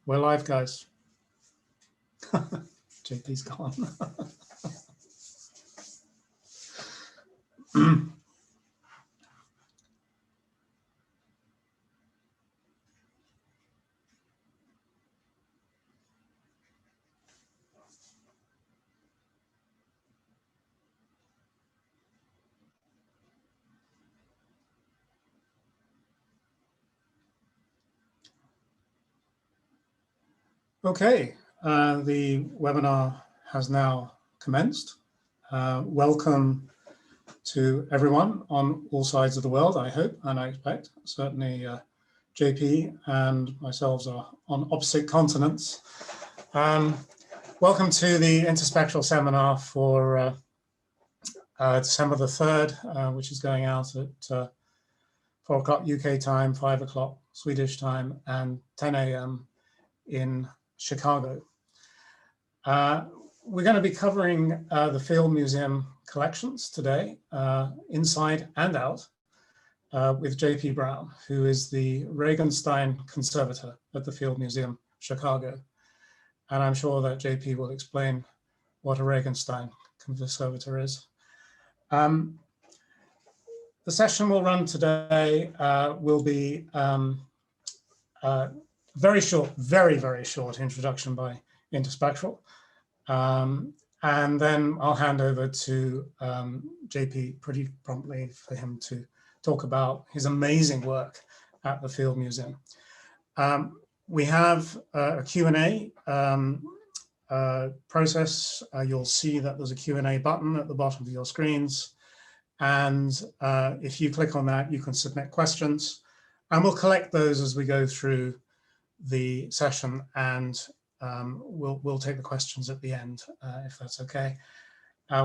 We're live, guys. JP's gone. Okay, the webinar has now commenced. Welcome to everyone on all sides of the world, I hope and I expect. Certainly JP and myself are on opposite continents. Welcome to the Interspectral Seminar for December the 3rd, which is going out at 4 o'clock UK time, 5 o'clock Swedish time, and 10 a.m. in Chicago. We're going to be covering the Field Museum collections today, inside and out, with JP Brown, who is the Regenstein Conservator at the Field Museum, Chicago. And I'm sure that JP will explain what a Regenstein Conservator is. The session we'll run today will be very short, very short introduction by Interspectral. And then I'll hand over to JP pretty promptly for him to talk about his amazing work at the Field Museum. We have a Q&A process. You'll see that there's a Q&A button at the bottom of your screens. And if you click on that, you can submit questions. And we'll collect those as we go through the session, and we'll take the questions at the end, if that's okay.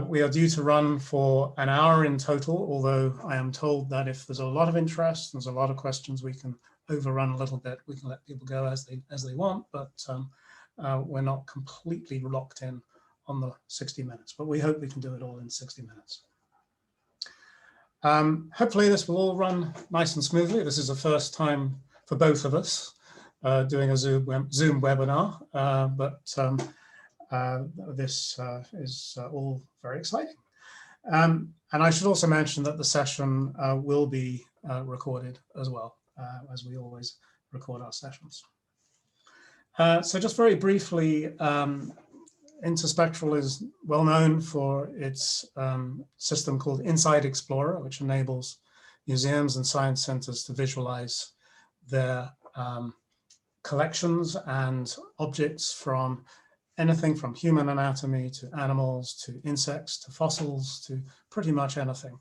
We are due to run for an hour in total, although I am told that if there's a lot of interest, there's a lot of questions, we can overrun a little bit. We can let people go as they want, but we're not completely locked in on the 60 minutes, but we hope we can do it all in 60 minutes. Hopefully this will all run nice and smoothly. This is the first time for both of us doing a Zoom webinar, but this is all very exciting. And I should also mention that the session will be recorded as well, as we always record our sessions. So just very briefly, Interspectral is well known for its system called Insight Explorer, which enables museums and science centers to visualize their collections and objects from anything from human anatomy to animals to insects to fossils to pretty much anything.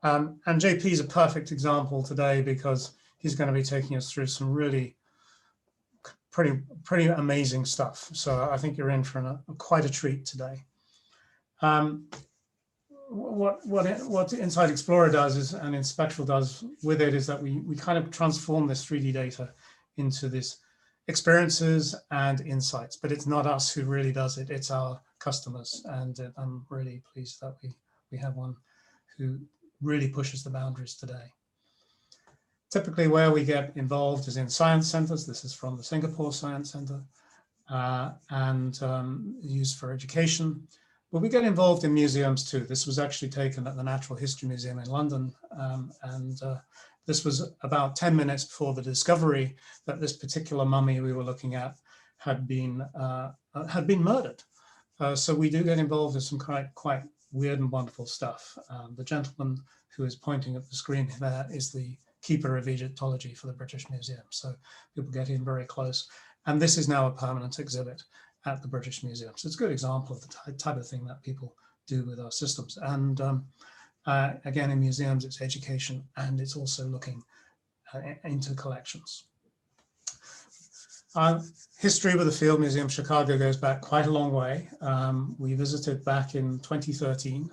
And JP is a perfect example today because he's going to be taking us through some really pretty amazing stuff. So I think you're in for quite a treat today. What Insight Explorer does is, and Interspectral does with it, is that we kind of transform this 3D data into this experiences and insights, but it's not us who really does it, it's our customers. And I'm really pleased that we have one who really pushes the boundaries today. Typically where we get involved is in science centers. This is from the Singapore Science Center, and used for education. But we get involved in museums too. This was actually taken at the Natural History Museum in London, and this was about 10 minutes before the discovery that this particular mummy we were looking at had been murdered. So we do get involved in some quite weird and wonderful stuff. The gentleman who is pointing at the screen there is the keeper of Egyptology for the British Museum. So people get in very close. And this is now a permanent exhibit at the British Museum. So it's a good example of the type of thing that people do with our systems. And again, in museums, it's education, and it's also looking into collections. History with the Field Museum Chicago goes back quite a long way. We visited back in 2013.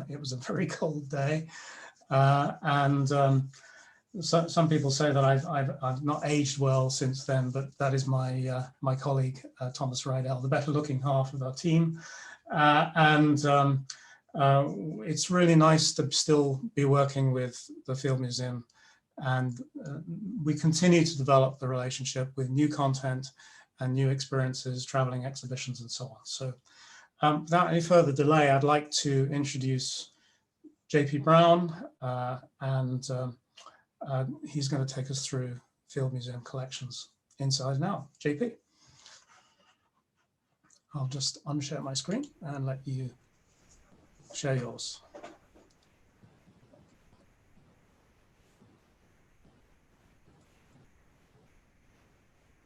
It was a very cold day. So, some people say that I've not aged well since then, but that is my my colleague, Thomas Rydell, the better looking half of our team. It's really nice to still be working with the Field Museum And we continue to develop the relationship with new content and new experiences, traveling exhibitions, and so on. So without any further delay, I'd like to introduce JP Brown, and he's going to take us through Field Museum collections inside and out. JP. I'll just unshare my screen and let you share yours.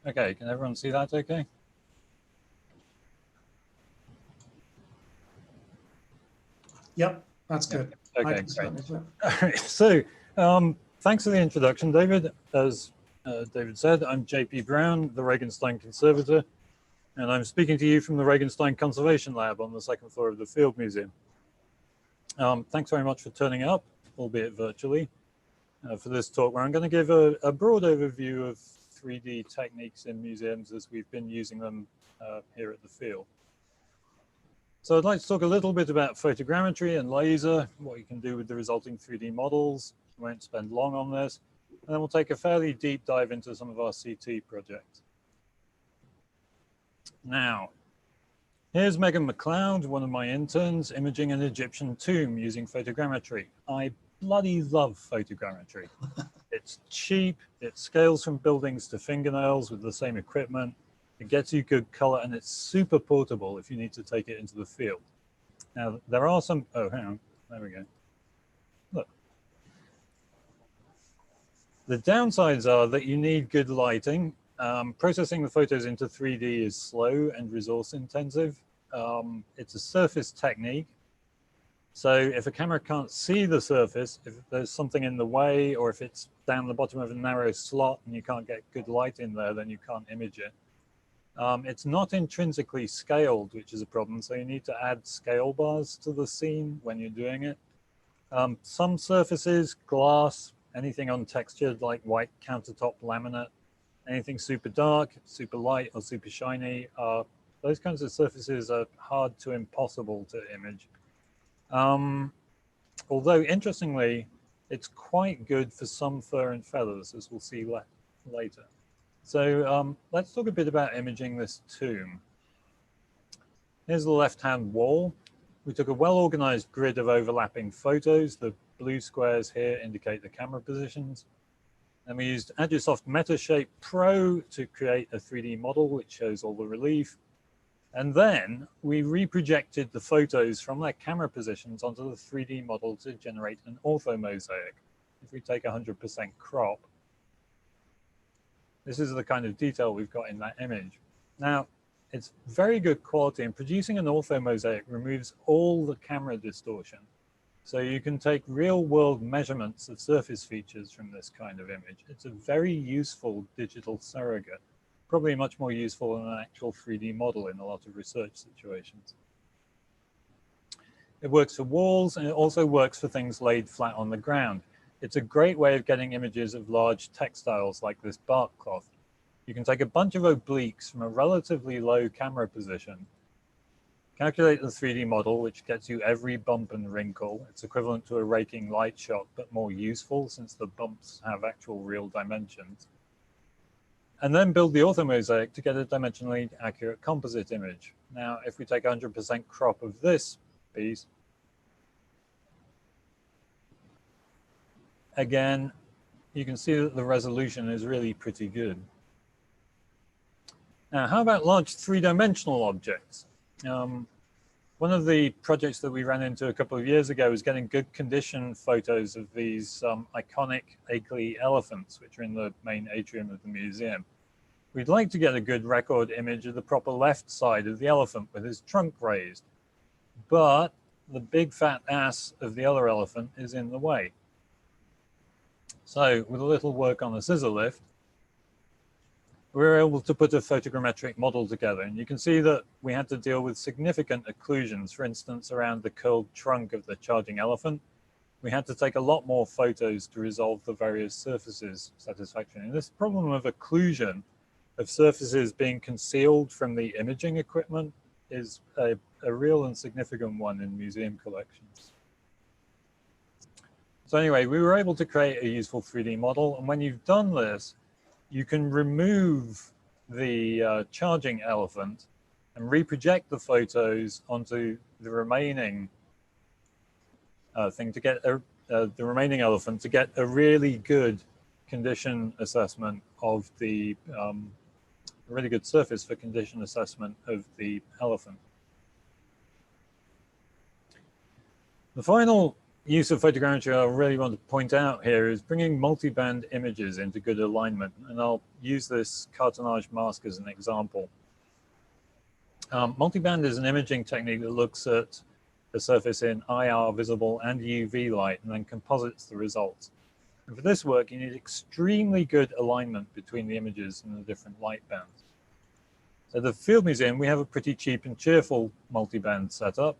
Okay, can everyone see that okay? Yep, that's good. Okay, great. All right, so thanks for the introduction, David. As David said, I'm JP Brown, the Regenstein Conservator, and I'm speaking to you from the Regenstein Conservation Lab on the second floor of the Field Museum. Thanks very much for turning up, albeit virtually, for this talk, where I'm going to give a broad overview of 3D techniques in museums as we've been using them here at the Field. So I'd like to talk a little bit about photogrammetry and laser, what you can do with the resulting 3D models. We won't spend long on this. And then we'll take a fairly deep dive into some of our CT projects. Now, here's Megan McLeod, one of my interns, imaging an Egyptian tomb using photogrammetry. I bloody love photogrammetry. It's cheap, it scales from buildings to fingernails with the same equipment. It gets you good color, and it's super portable if you need to take it into the field. Now, there are some, oh, hang on, there we go. Look. The downsides are that you need good lighting. Processing the photos into 3D is slow and resource intensive. It's a surface technique. So if a camera can't see the surface, if there's something in the way, or if it's down the bottom of a narrow slot and you can't get good light in there, then you can't image it. It's not intrinsically scaled, which is a problem. So you need to add scale bars to the scene when you're doing it. Some surfaces, glass, anything untextured like white countertop laminate, anything super dark, super light, or super shiny, those kinds of surfaces are hard to impossible to image. Although interestingly, it's quite good for some fur and feathers, as we'll see later. So let's talk a bit about imaging this tomb. Here's the left-hand wall. We took a well-organized grid of overlapping photos. The blue squares here indicate the camera positions. And we used Agisoft Metashape Pro to create a 3D model, which shows all the relief. And then we reprojected the photos from their camera positions onto the 3D model to generate an orthomosaic. If we take 100% crop, this is the kind of detail we've got in that image. Now, it's very good quality, and producing an orthomosaic removes all the camera distortion. So you can take real-world measurements of surface features from this kind of image. It's a very useful digital surrogate, probably much more useful than an actual 3D model in a lot of research situations. It works for walls, and it also works for things laid flat on the ground. It's a great way of getting images of large textiles like this bark cloth. You can take a bunch of obliques from a relatively low camera position, calculate the 3D model, which gets you every bump and wrinkle. It's equivalent to a raking light shot, but more useful since the bumps have actual real dimensions. And then build the orthomosaic to get a dimensionally accurate composite image. Now, if we take 100% crop of this piece, again, you can see that the resolution is really pretty good. Now, how about large three-dimensional objects? One of the projects that we ran into a couple of years ago was getting good condition photos of these iconic Akeley elephants, which are in the main atrium of the museum. We'd like to get a good record image of the proper left side of the elephant with his trunk raised, but the big fat ass of the other elephant is in the way. So with a little work on the scissor lift, we were able to put a photogrammetric model together. And you can see that we had to deal with significant occlusions, for instance, around the curled trunk of the charging elephant. We had to take a lot more photos to resolve the various surfaces satisfactorily. And this problem of occlusion, of surfaces being concealed from the imaging equipment, is a real and significant one in museum collections. So anyway, we were able to create a useful 3D model. And when you've done this, you can remove the charging elephant and reproject the photos onto the remaining thing to get the remaining elephant to get a really good condition assessment of the a really good surface for condition assessment of the elephant. The final use of photogrammetry I really want to point out here is bringing multiband images into good alignment, and I'll use this cartonnage mask as an example. Multiband is an imaging technique that looks at the surface in IR, visible, and UV light, and then composites the results. And for this work, you need extremely good alignment between the images and the different light bands. At the Field Museum, we have a pretty cheap and cheerful multiband setup.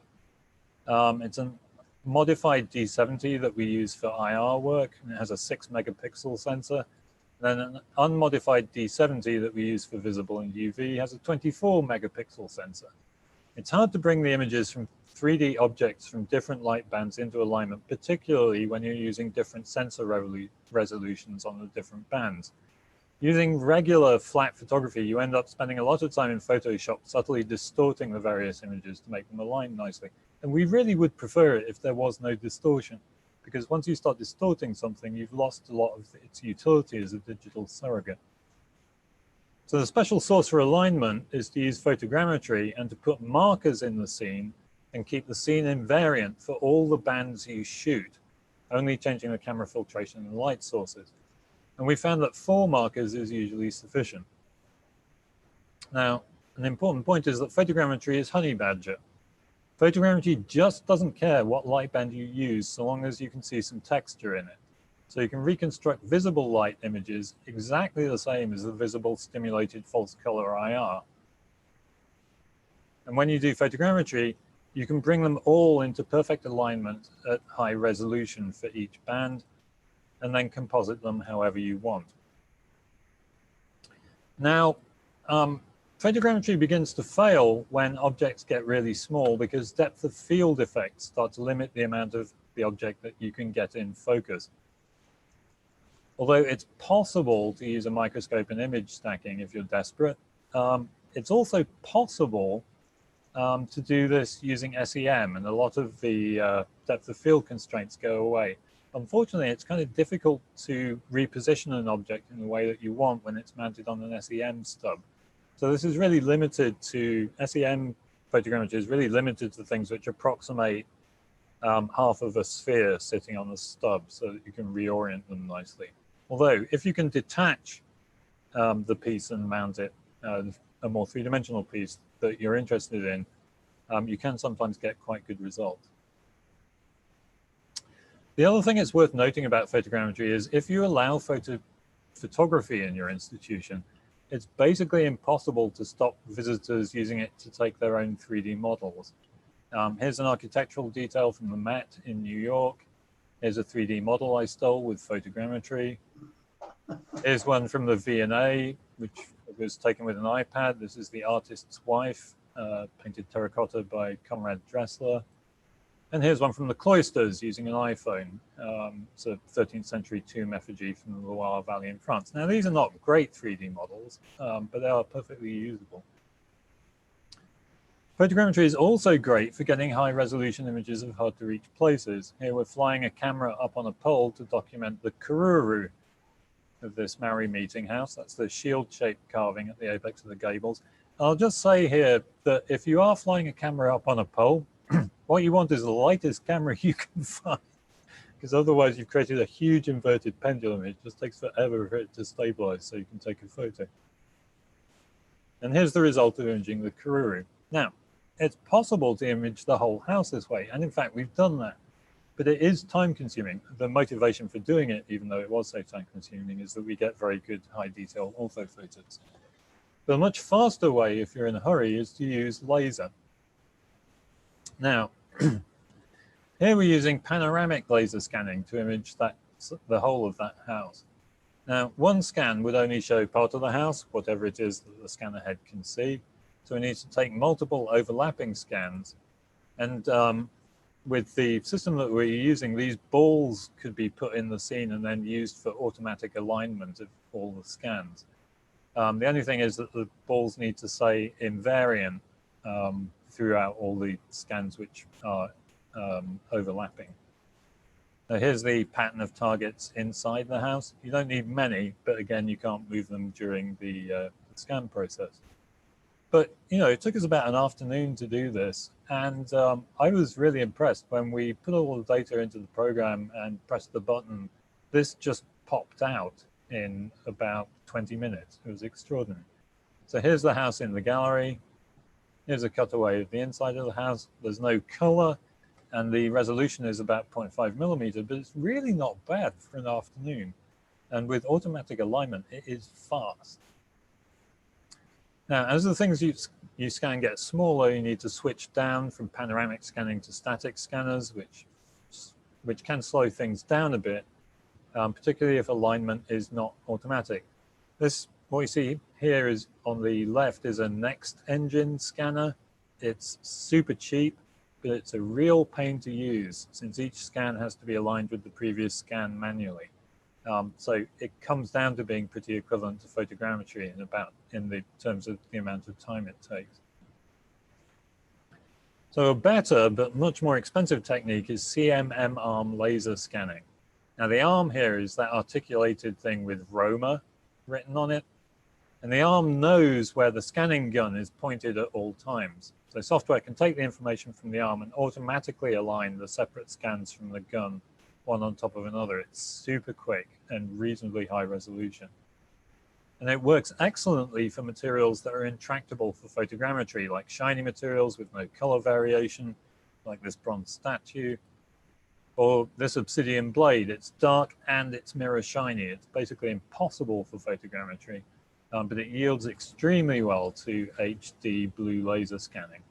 It's a modified D70 that we use for IR work, and it has a 6 megapixel sensor. Then an unmodified D70 that we use for visible and UV has a 24 megapixel sensor. It's hard to bring the images from 3D objects from different light bands into alignment, particularly when you're using different sensor resolutions on the different bands. Using regular flat photography, you end up spending a lot of time in Photoshop subtly distorting the various images to make them align nicely. And we really would prefer it if there was no distortion, because once you start distorting something, you've lost a lot of its utility as a digital surrogate. So the special sauce for alignment is to use photogrammetry and to put markers in the scene and keep the scene invariant for all the bands you shoot, only changing the camera filtration and light sources. And we found that 4 markers is usually sufficient. Now, an important point is that photogrammetry is honey badger. Photogrammetry just doesn't care what light band you use so long as you can see some texture in it. So you can reconstruct visible light images exactly the same as the visible stimulated false color IR. And when you do photogrammetry, you can bring them all into perfect alignment at high resolution for each band, and then composite them however you want. Now, photogrammetry begins to fail when objects get really small because depth of field effects start to limit the amount of the object that you can get in focus. Although it's possible to use a microscope and image stacking if you're desperate, it's also possible to do this using SEM, and a lot of the depth of field constraints go away. Unfortunately, it's kind of difficult to reposition an object in the way that you want when it's mounted on an SEM stub. So this is really limited to, SEM photogrammetry is really limited to things which approximate half of a sphere sitting on the stub so that you can reorient them nicely. Although if you can detach the piece and mount it, a more three-dimensional piece that you're interested in, you can sometimes get quite good results. The other thing it's worth noting about photogrammetry is if you allow photography in your institution, it's basically impossible to stop visitors using it to take their own 3D models. Here's an architectural detail from the Met in New York. Here's a 3D model I stole with photogrammetry. Here's one from the V&A, which was taken with an iPad. This is the artist's wife, painted terracotta by Conrad Dressler. And here's one from the cloisters using an iPhone. It's a 13th century tomb effigy from the Loire Valley in France. Now, these are not great 3D models, but they are perfectly usable. Photogrammetry is also great for getting high resolution images of hard to reach places. Here we're flying a camera up on a pole to document the kururu of this Maori meeting house. That's the shield-shaped carving at the apex of the gables. I'll just say here that if you are flying a camera up on a pole, what you want is the lightest camera you can find, because otherwise you've created a huge inverted pendulum. It just takes forever for it to stabilize so you can take a photo. And here's the result of imaging the kururu. Now, it's possible to image the whole house this way, and in fact, we've done that. But it is time-consuming. The motivation for doing it, even though it was so time-consuming, is that we get very good high-detail orthophotos. But a much faster way, if you're in a hurry, is to use laser. Now, here we're using panoramic laser scanning to image the whole of that house. Now, one scan would only show part of the house, whatever it is that the scanner head can see. So we need to take multiple overlapping scans. And with the system that we're using, these balls could be put in the scene and then used for automatic alignment of all the scans. The only thing is that the balls need to say invariant throughout all the scans which are overlapping. Now here's the pattern of targets inside the house. You don't need many, but again, you can't move them during the scan process. But, you know, it took us about an afternoon to do this. And I was really impressed when we put all the data into the program and pressed the button. This just popped out in about 20 minutes. It was extraordinary. So here's the house in the gallery. Here's a cutaway of the inside of the house. There's no color, and the resolution is about 0.5 millimeter, but it's really not bad for an afternoon. And with automatic alignment, it is fast. Now, as the things you scan get smaller, you need to switch down from panoramic scanning to static scanners, which can slow things down a bit, particularly if alignment is not automatic. What you see here is on the left is a next engine scanner. It's super cheap, but it's a real pain to use since each scan has to be aligned with the previous scan manually. So it comes down to being pretty equivalent to photogrammetry in the terms of the amount of time it takes. So a better but much more expensive technique is CMM arm laser scanning. Now the arm here is that articulated thing with Roma written on it. And the arm knows where the scanning gun is pointed at all times. So software can take the information from the arm and automatically align the separate scans from the gun one on top of another. It's super quick and reasonably high resolution. And it works excellently for materials that are intractable for photogrammetry, like shiny materials with no color variation, like this bronze statue, or this obsidian blade. It's dark and it's mirror shiny. It's basically impossible for photogrammetry, but it yields extremely well to HD blue laser scanning.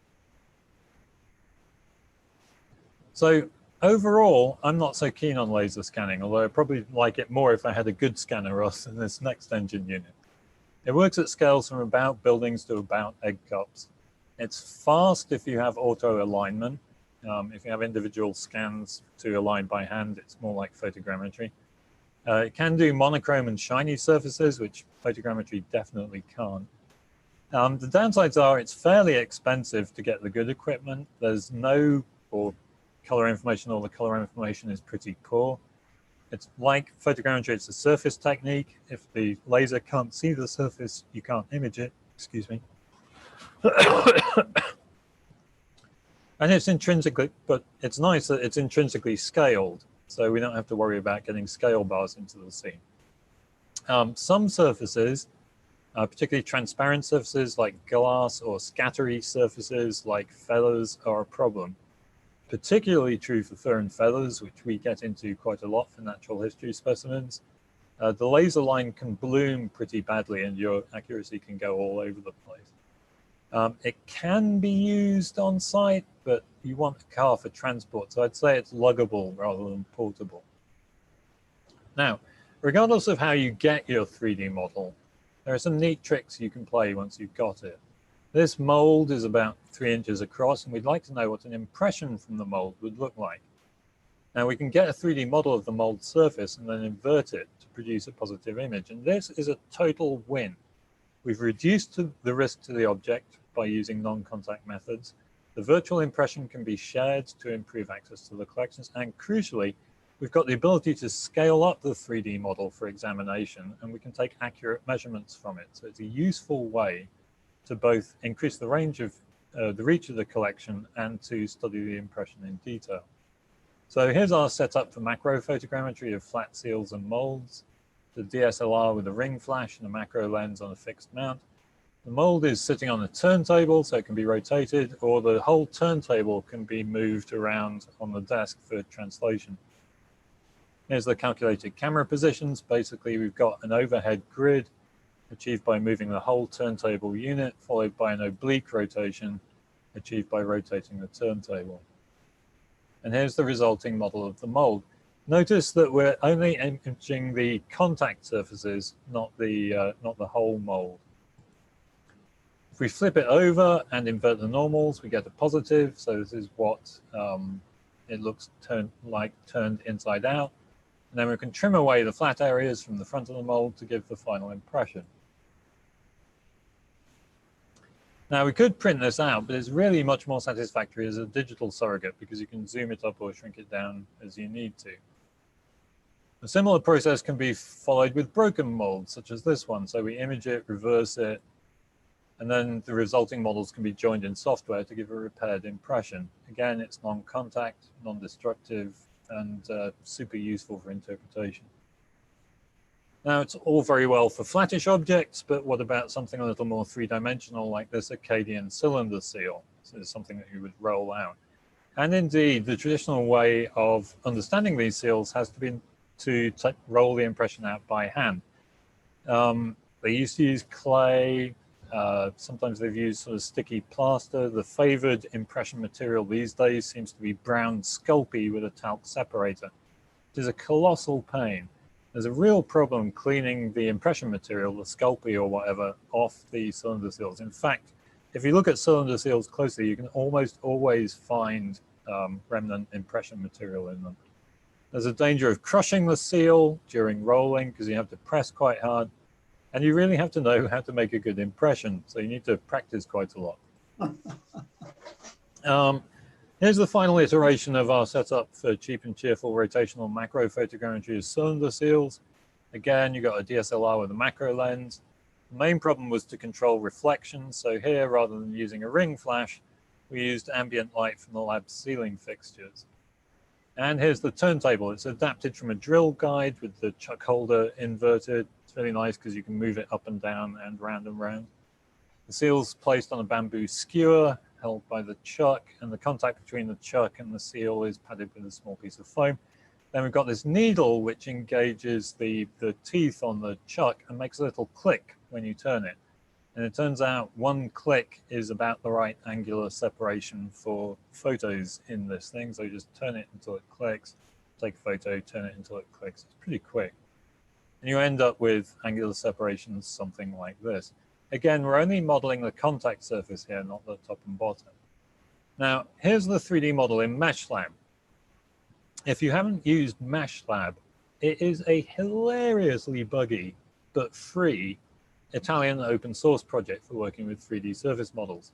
So overall, I'm not so keen on laser scanning, although I'd probably like it more if I had a good scanner rather than this next engine unit. It works at scales from about buildings to about egg cups. It's fast if you have auto alignment. If you have individual scans to align by hand, it's more like photogrammetry. It can do monochrome and shiny surfaces, which photogrammetry definitely can't. The downsides are it's fairly expensive to get the good equipment. There's no color information, or the color information is pretty poor. It's like photogrammetry, it's a surface technique. If the laser can't see the surface, you can't image it, excuse me. And it's intrinsically, but it's nice that it's intrinsically scaled, so we don't have to worry about getting scale bars into the scene. Some surfaces, particularly transparent surfaces like glass or scattery surfaces like feathers, are a problem. Particularly true for fur and feathers, which we get into quite a lot for natural history specimens. The laser line can bloom pretty badly and your accuracy can go all over the place. It can be used on site, but you want a car for transport, so I'd say it's luggable rather than portable. Now, regardless of how you get your 3D model, there are some neat tricks you can play once you've got it. This mold is about 3 inches across, and we'd like to know what an impression from the mold would look like. Now we can get a 3D model of the mold surface and then invert it to produce a positive image, and this is a total win. We've reduced the risk to the object by using non-contact methods. The virtual impression can be shared to improve access to the collections, and crucially, we've got the ability to scale up the 3D model for examination, and we can take accurate measurements from it. So it's a useful way to both increase the range of the reach of the collection and to study the impression in detail. So here's our setup for macro photogrammetry of flat seals and molds. The DSLR with a ring flash and a macro lens on a fixed mount. The mold is sitting on a turntable, so it can be rotated, or the whole turntable can be moved around on the desk for translation. Here's the calculated camera positions. Basically, we've got an overhead grid achieved by moving the whole turntable unit, followed by an oblique rotation achieved by rotating the turntable. And here's the resulting model of the mold. Notice that we're only imaging the contact surfaces, not the whole mold. If we flip it over and invert the normals, we get a positive. So this is what it looks turned inside out. And then we can trim away the flat areas from the front of the mold to give the final impression. Now we could print this out, but it's really much more satisfactory as a digital surrogate because you can zoom it up or shrink it down as you need to. A similar process can be followed with broken molds, such as this one. So we image it, reverse it, and then the resulting models can be joined in software to give a repaired impression. Again, it's non-contact, non-destructive, and super useful for interpretation. Now, it's all very well for flattish objects, but what about something a little more three-dimensional like this Acadian cylinder seal? So it's something that you would roll out. And indeed, the traditional way of understanding these seals has to be to roll the impression out by hand. They used to use clay. Sometimes they've used sort of sticky plaster. The favored impression material these days seems to be brown Sculpey with a talc separator. It is a colossal pain. There's a real problem cleaning the impression material, the Sculpey or whatever, off the cylinder seals. In fact, if you look at cylinder seals closely, you can almost always find remnant impression material in them. There's a danger of crushing the seal during rolling because you have to press quite hard. And you really have to know how to make a good impression. So you need to practice quite a lot. Here's the final iteration of our setup for cheap and cheerful rotational macro photogrammetry of cylinder seals. Again, you've got a DSLR with a macro lens. The main problem was to control reflection. So here, rather than using a ring flash, we used ambient light from the lab's ceiling fixtures. And here's the turntable. It's adapted from a drill guide with the chuck holder inverted. It's really nice because you can move it up and down and round and round. The seal's placed on a bamboo skewer held by the chuck, and the contact between the chuck and the seal is padded with a small piece of foam. Then we've got this needle which engages the teeth on the chuck and makes a little click when you turn it. And it turns out one click is about the right angular separation for photos in this thing. So you just turn it until it clicks, take a photo, turn it until it clicks. It's pretty quick. And you end up with angular separations, something like this. Again, we're only modeling the contact surface here, not the top and bottom. Now, here's the 3D model in MeshLab. If you haven't used MeshLab, it is a hilariously buggy but free Italian open source project for working with 3D surface models.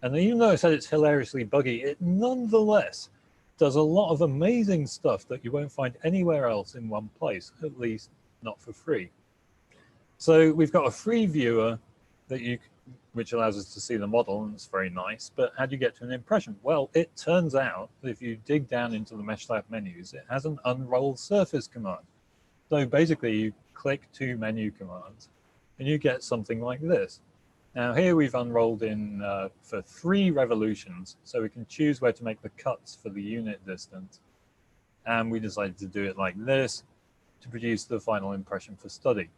And even though I said it's hilariously buggy, it nonetheless does a lot of amazing stuff that you won't find anywhere else in one place, at least not for free. So we've got a free viewer that which allows us to see the model, and it's very nice. But how do you get to an impression? Well, it turns out that if you dig down into the MeshLab menus, it has an unroll surface command. So basically, you click 2 menu commands, and you get something like this. Now here we've unrolled in for 3 revolutions, so we can choose where to make the cuts for the unit distance. And we decided to do it like this to produce the final impression for study.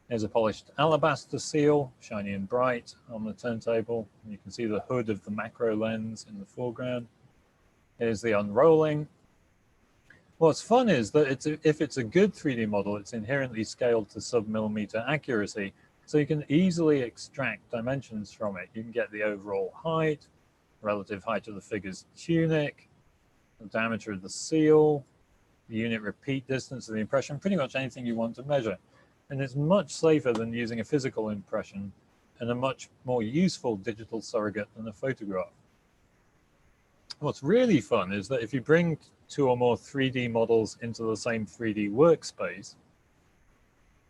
Here's a polished alabaster seal, shiny and bright on the turntable. You can see the hood of the macro lens in the foreground. Here's the unrolling. What's fun is that if it's a good 3D model, it's inherently scaled to sub-millimeter accuracy, so you can easily extract dimensions from it. You can get the overall height, relative height of the figure's tunic, the diameter of the seal, the unit repeat distance of the impression, pretty much anything you want to measure. And it's much safer than using a physical impression and a much more useful digital surrogate than a photograph. What's really fun is that if you bring 2 or more 3D models into the same 3D workspace,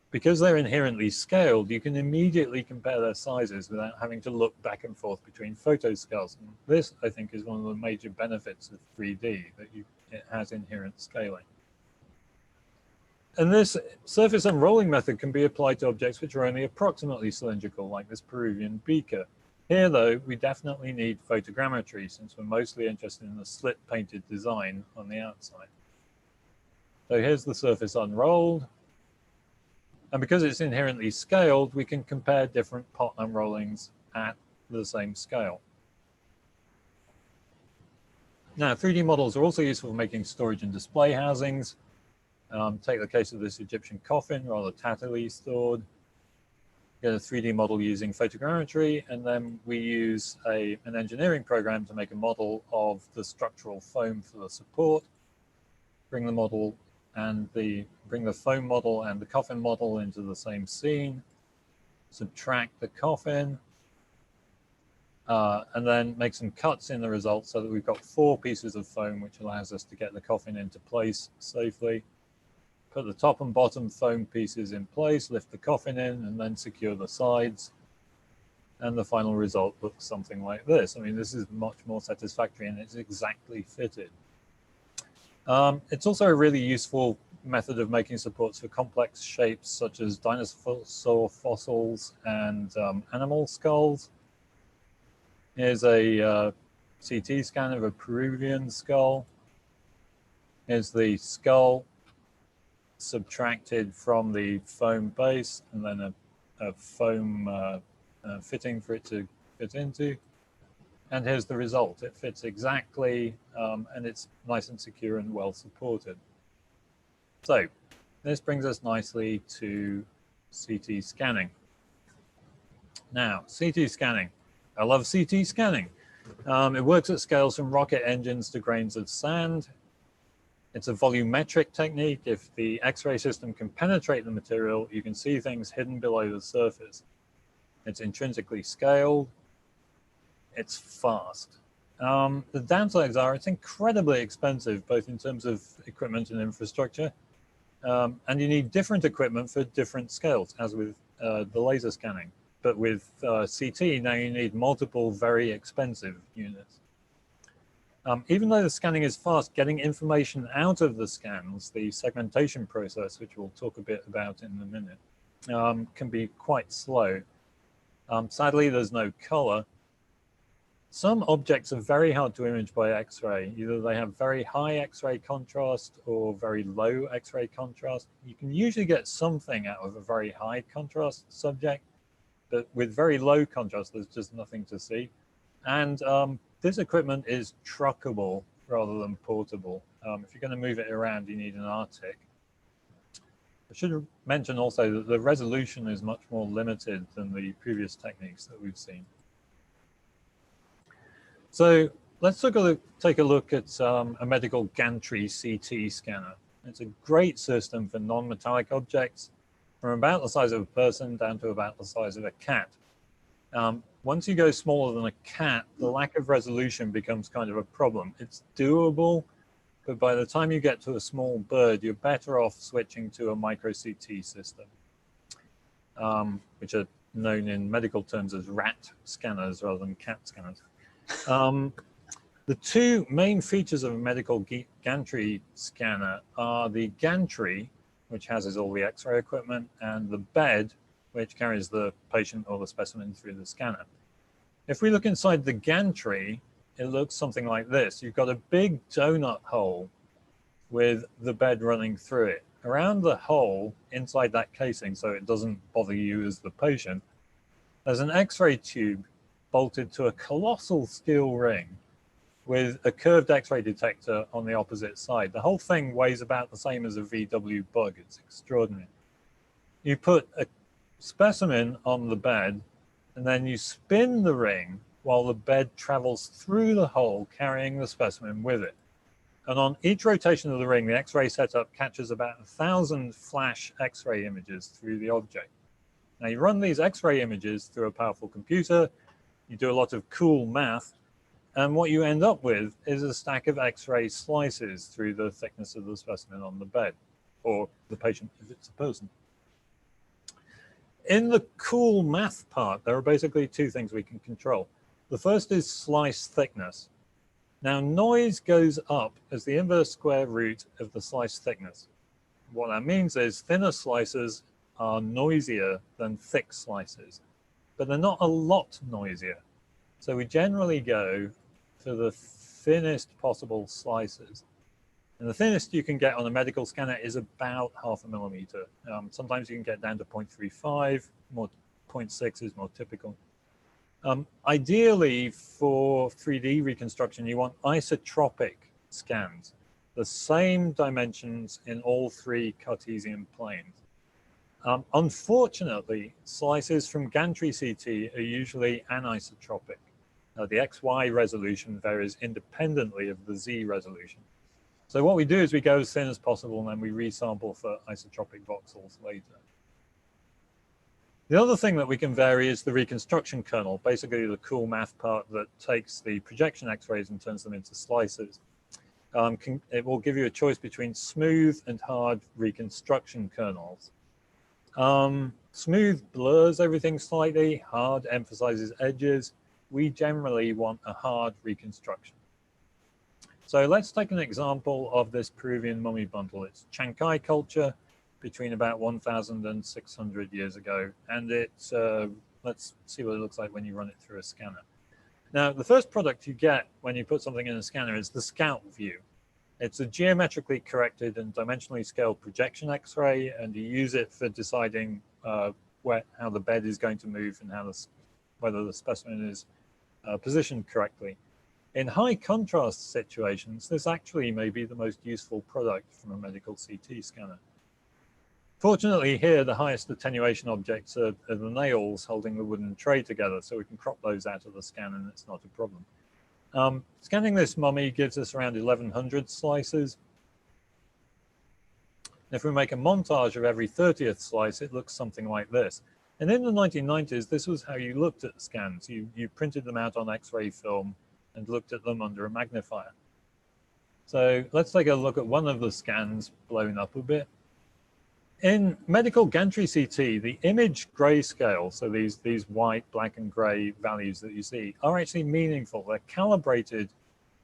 because they're inherently scaled, you can immediately compare their sizes without having to look back and forth between photo scales. And this, I think, is one of the major benefits of 3D, that it has inherent scaling. And this surface unrolling method can be applied to objects which are only approximately cylindrical, like this Peruvian beaker. Here, though, we definitely need photogrammetry, since we're mostly interested in the slit-painted design on the outside. So here's the surface unrolled. And because it's inherently scaled, we can compare different pot unrollings at the same scale. Now, 3D models are also useful for making storage and display housings. Take the case of this Egyptian coffin, rather tattily stored. get a 3D model using photogrammetry, and then we use an engineering program to make a model of the structural foam for the support, bring the foam model and the coffin model into the same scene, subtract the coffin, and then make some cuts in the result so that we've got 4 pieces of foam, which allows us to get the coffin into place safely. Put the top and bottom foam pieces in place, lift the coffin in, and then secure the sides. And the final result looks something like this. I mean, this is much more satisfactory, and it's exactly fitted. It's also a really useful method of making supports for complex shapes such as dinosaur fossils and animal skulls. Here's a CT scan of a Peruvian skull. Here's the skull subtracted from the foam base, and then a foam fitting for it to fit into. And here's the result. It fits exactly, and it's nice and secure and well supported. So this brings us nicely to CT scanning. Now, CT scanning. I love CT scanning. It works at scales from rocket engines to grains of sand. It's a volumetric technique. If the X-ray system can penetrate the material, you can see things hidden below the surface. It's intrinsically scaled. It's fast. The downsides are it's incredibly expensive, both in terms of equipment and infrastructure. And you need different equipment for different scales, as with the laser scanning. But with CT, now you need multiple very expensive units. Even though the scanning is fast, getting information out of the scans, the segmentation process, which we'll talk a bit about in a minute, can be quite slow. Sadly, there's no color. Some objects are very hard to image by X-ray. Either they have very high X-ray contrast or very low X-ray contrast. You can usually get something out of a very high contrast subject, but with very low contrast, there's just nothing to see. And this equipment is truckable rather than portable. If you're going to move it around, you need an Arctic. I should mention also that the resolution is much more limited than the previous techniques that we've seen. So let's take a look at a medical gantry CT scanner. It's a great system for non-metallic objects from about the size of a person down to about the size of a cat. Once you go smaller than a cat, the lack of resolution becomes kind of a problem. It's doable, but by the time you get to a small bird, you're better off switching to a micro CT system, which are known in medical terms as rat scanners rather than cat scanners. The two main features of a medical gantry scanner are the gantry, which houses all the X-ray equipment, and the bed, which carries the patient or the specimen through the scanner. If we look inside the gantry, it looks something like this. You've got a big donut hole with the bed running through it. Around the hole, inside that casing, so it doesn't bother you as the patient, there's an X-ray tube bolted to a colossal steel ring with a curved X-ray detector on the opposite side. The whole thing weighs about the same as a VW bug. It's extraordinary. You put a specimen on the bed, and then you spin the ring while the bed travels through the hole, carrying the specimen with it. And on each rotation of the ring, the X-ray setup catches about 1,000 flash X-ray images through the object. Now you run these X-ray images through a powerful computer, you do a lot of cool math, and what you end up with is a stack of X-ray slices through the thickness of the specimen on the bed, or the patient if it's a person. In the cool math part, there are basically two things we can control. The first is slice thickness. Now, noise goes up as the inverse square root of the slice thickness. What that means is thinner slices are noisier than thick slices, but they're not a lot noisier. So we generally go for the thinnest possible slices. And the thinnest you can get on a medical scanner is about 0.5 millimeter. Sometimes you can get down to 0.35, 0.6 is more typical. Ideally, for 3D reconstruction, you want isotropic scans, the same dimensions in all 3 Cartesian planes. Unfortunately, slices from gantry CT are usually anisotropic. The XY resolution varies independently of the Z resolution. So what we do is we go as thin as possible and then we resample for isotropic voxels later. The other thing that we can vary is the reconstruction kernel, basically the cool math part that takes the projection X-rays and turns them into slices. It will give you a choice between smooth and hard reconstruction kernels. Smooth blurs everything slightly, hard emphasizes edges. We generally want a hard reconstruction. So let's take an example of this Peruvian mummy bundle. It's Chancay culture between about 1,000 and 600 years ago. And it's, let's see what it looks like when you run it through a scanner. Now, the first product you get when you put something in a scanner is the scout view. It's a geometrically corrected and dimensionally scaled projection X-ray, and you use it for deciding how the bed is going to move and whether the specimen is positioned correctly. In high contrast situations, this actually may be the most useful product from a medical CT scanner. Fortunately here, the highest attenuation objects are the nails holding the wooden tray together, so we can crop those out of the scan and it's not a problem. Scanning this mummy gives us around 1,100 slices. If we make a montage of every 30th slice, it looks something like this. And in the 1990s, this was how you looked at scans. You printed them out on X-ray film and looked at them under a magnifier. So let's take a look at one of the scans blown up a bit. In medical gantry CT, the image grayscale, so these white, black, and gray values that you see, are actually meaningful. They're calibrated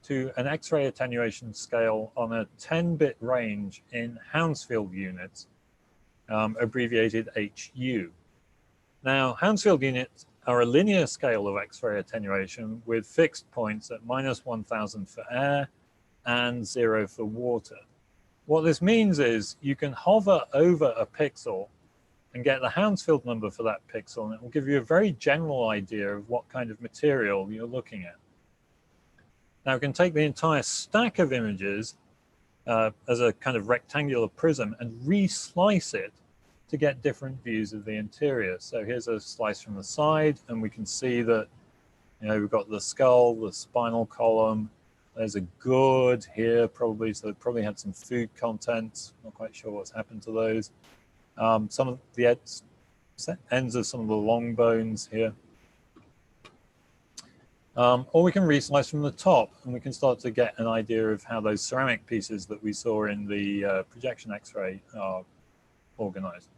to an X-ray attenuation scale on a 10-bit range in Hounsfield units, abbreviated HU. Now, Hounsfield units are a linear scale of X-ray attenuation with fixed points at -1,000 for air and 0 for water. What this means is you can hover over a pixel and get the Hounsfield number for that pixel, and it will give you a very general idea of what kind of material you're looking at. Now, we can take the entire stack of images as a kind of rectangular prism and re-slice it to get different views of the interior. So here's a slice from the side, and we can see that, we've got the skull, the spinal column. There's a gourd here, probably, so it probably had some food content. Not quite sure what's happened to those. Some of the ends of some of the long bones here. Or we can re-slice from the top, and we can start to get an idea of how those ceramic pieces that we saw in the projection X-ray are organized.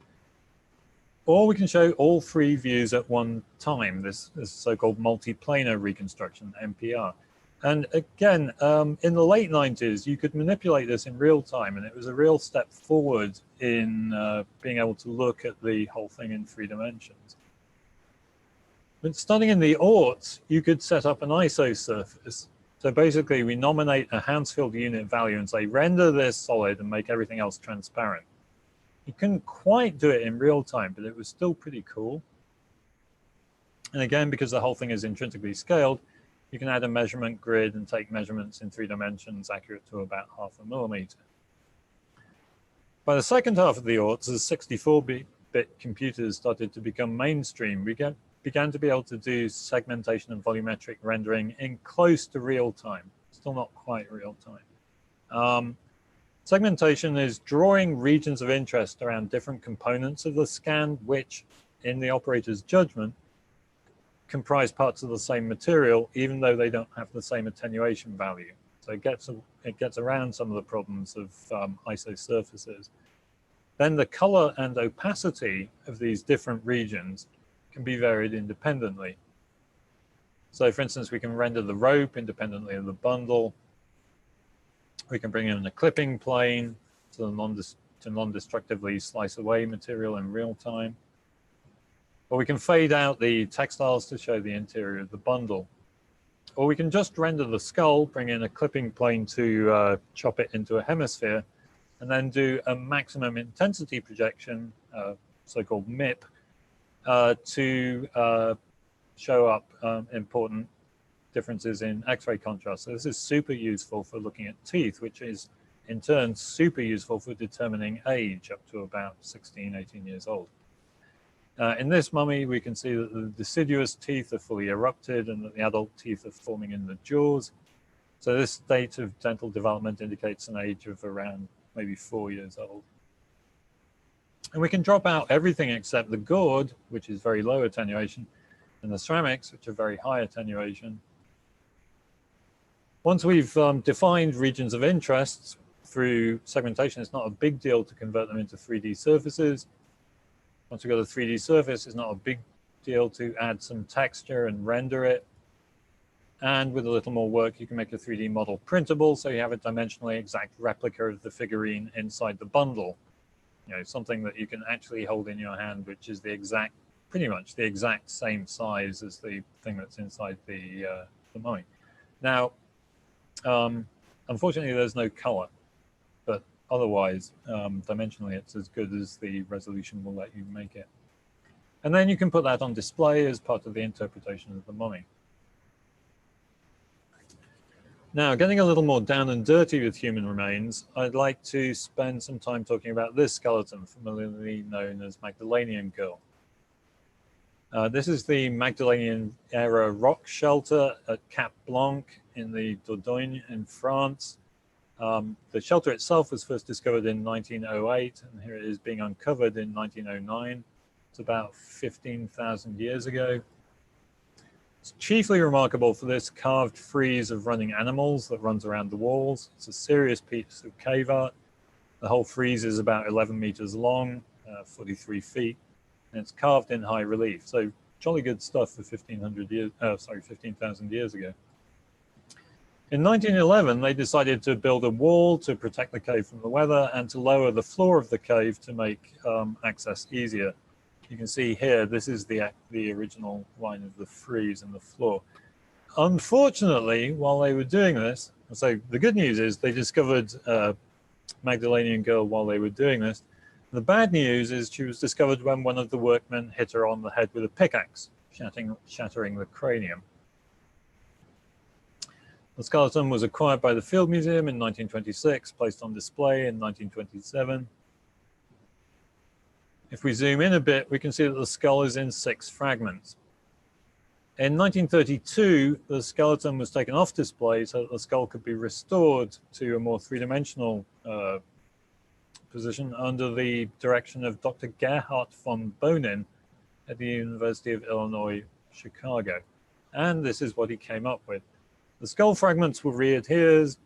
Or we can show all three views at one time, this so-called multiplanar reconstruction, MPR. And again, in the late 90s, you could manipulate this in real time, and it was a real step forward in being able to look at the whole thing in 3 dimensions. But starting in the aughts, you could set up an ISO surface. So basically, we nominate a Hounsfield unit value and say, render this solid and make everything else transparent. You couldn't quite do it in real time, but it was still pretty cool. And again, because the whole thing is intrinsically scaled, you can add a measurement grid and take measurements in 3 dimensions accurate to about 0.5 millimeter. By the second half of the aughts, as 64-bit computers started to become mainstream, we began to be able to do segmentation and volumetric rendering in close to real time, still not quite real time. Segmentation is drawing regions of interest around different components of the scan, which, in the operator's judgment, comprise parts of the same material, even though they don't have the same attenuation value. So it gets around some of the problems of ISO surfaces. Then the color and opacity of these different regions can be varied independently. So for instance, we can render the rope independently of the bundle. We can bring in a clipping plane to non-destructively slice away material in real time. Or we can fade out the textiles to show the interior of the bundle. Or we can just render the skull, bring in a clipping plane to chop it into a hemisphere, and then do a maximum intensity projection, so-called MIP, to show up important differences in X-ray contrast. So this is super useful for looking at teeth, which is in turn super useful for determining age up to about 16, 18 years old. In this mummy, we can see that the deciduous teeth are fully erupted and that the adult teeth are forming in the jaws. So this state of dental development indicates an age of around maybe 4 years old. And we can drop out everything except the gourd, which is very low attenuation, and the ceramics, which are very high attenuation. Once we've defined regions of interest through segmentation, it's not a big deal to convert them into 3D surfaces. Once we've got a 3D surface, it's not a big deal to add some texture and render it. And with a little more work, you can make a 3D model printable, so you have a dimensionally exact replica of the figurine inside the bundle. You know, something that you can actually hold in your hand, which is the exact, pretty much the exact same size as the thing that's inside the mummy. Now, unfortunately, there's no color, but otherwise, dimensionally, it's as good as the resolution will let you make it. And then you can put that on display as part of the interpretation of the mummy. Now, getting a little more down and dirty with human remains, I'd like to spend some time talking about this skeleton, familiarly known as Magdalenian Girl. This is the Magdalenian era rock shelter at Cap Blanc in the Dordogne in France. The shelter itself was first discovered in 1908, and here it is being uncovered in 1909. It's about 15,000 years ago. It's chiefly remarkable for this carved frieze of running animals that runs around the walls. It's a serious piece of cave art. The whole frieze is about 11 meters long, 43 feet, and it's carved in high relief. So jolly good stuff for 15,000 years ago. In 1911, they decided to build a wall to protect the cave from the weather and to lower the floor of the cave to make access easier. You can see here, this is the original line of the frieze in the floor. Unfortunately, while they were doing this, so the good news is they discovered Magdalenian Girl while they were doing this. The bad news is she was discovered when one of the workmen hit her on the head with a pickaxe, shattering the cranium. The skeleton was acquired by the Field Museum in 1926, placed on display in 1927. If we zoom in a bit, we can see that the skull is in 6 fragments. In 1932, the skeleton was taken off display so that the skull could be restored to a more three-dimensional position under the direction of Dr. Gerhard von Bonin at the University of Illinois, Chicago. And this is what he came up with. The skull fragments were readhered,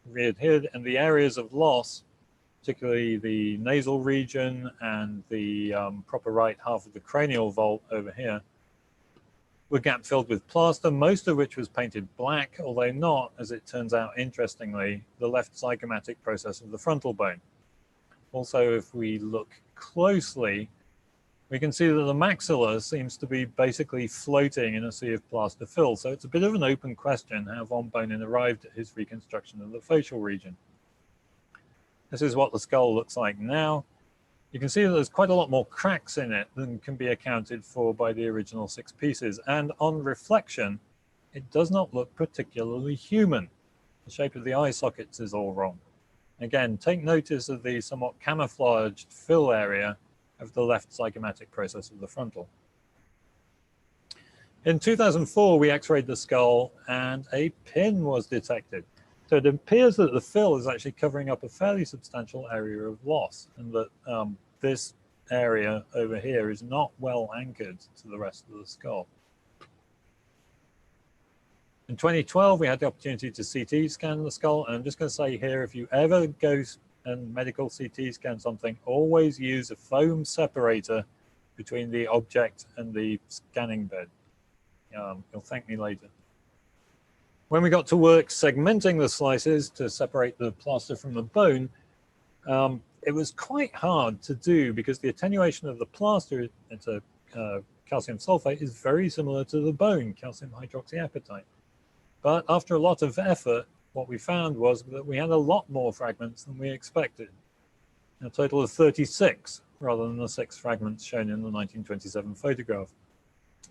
and the areas of loss, particularly the nasal region and the proper right half of the cranial vault over here, were gap filled with plaster, most of which was painted black, although not, as it turns out interestingly, the left zygomatic process of the frontal bone. Also, if we look closely, we can see that the maxilla seems to be basically floating in a sea of plaster fill. So it's a bit of an open question how von Bonin arrived at his reconstruction of the facial region. This is what the skull looks like now. You can see that there's quite a lot more cracks in it than can be accounted for by the original 6 pieces. And on reflection, it does not look particularly human. The shape of the eye sockets is all wrong. Again, take notice of the somewhat camouflaged fill area of the left zygomatic process of the frontal. In 2004, we x-rayed the skull and a pin was detected. So it appears that the fill is actually covering up a fairly substantial area of loss, and that this area over here is not well anchored to the rest of the skull. In 2012, we had the opportunity to CT scan the skull, and I'm just going to say here, if you ever go and medical CT scan something, always use a foam separator between the object and the scanning bed. You'll thank me later. When we got to work segmenting the slices to separate the plaster from the bone, it was quite hard to do because the attenuation of the plaster into calcium sulfate is very similar to the bone, calcium hydroxyapatite. But after a lot of effort, what we found was that we had a lot more fragments than we expected, a total of 36 rather than the 6 fragments shown in the 1927 photograph.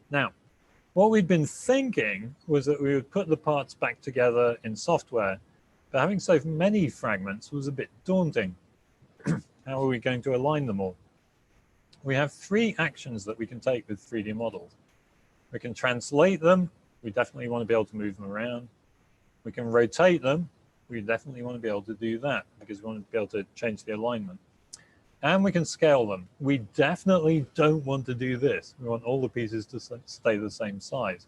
Now, what we'd been thinking was that we would put the parts back together in software, But having so many fragments was a bit daunting. How are we going to align them all? We have three actions that we can take with 3D models. We can translate them. We definitely want to be able to move them around. We can rotate them. We definitely want to be able to do that because we want to be able to change the alignment. And we can scale them. We definitely don't want to do this. We want all the pieces to stay the same size.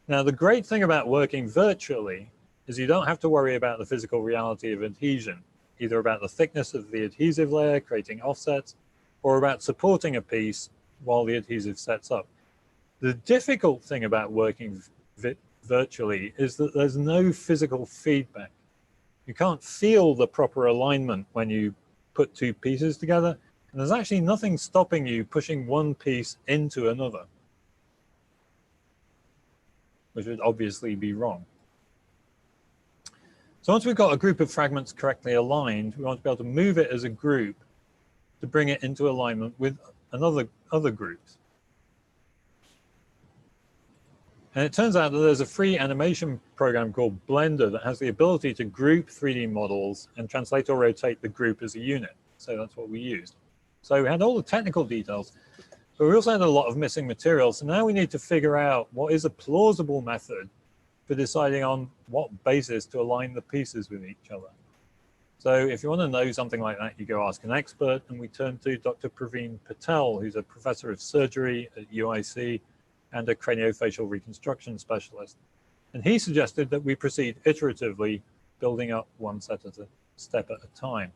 Now, the great thing about working virtually is you don't have to worry about the physical reality of adhesion, either about the thickness of the adhesive layer, creating offsets, or about supporting a piece while the adhesive sets up. The difficult thing about working virtually is that there's no physical feedback. You can't feel the proper alignment when you put two pieces together, and there's actually nothing stopping you pushing one piece into another, which would obviously be wrong. So once we've got a group of fragments correctly aligned, we want to be able to move it as a group to bring it into alignment with other groups. And it turns out that there's a free animation program called Blender that has the ability to group 3D models and translate or rotate the group as a unit. So that's what we used. So we had all the technical details, but we also had a lot of missing material. So now we need to figure out what is a plausible method for deciding on what basis to align the pieces with each other. So if you want to know something like that, you go ask an expert, and we turn to Dr. Praveen Patel, who's a professor of surgery at UIC and a craniofacial reconstruction specialist. And he suggested that we proceed iteratively, building up one step at a time.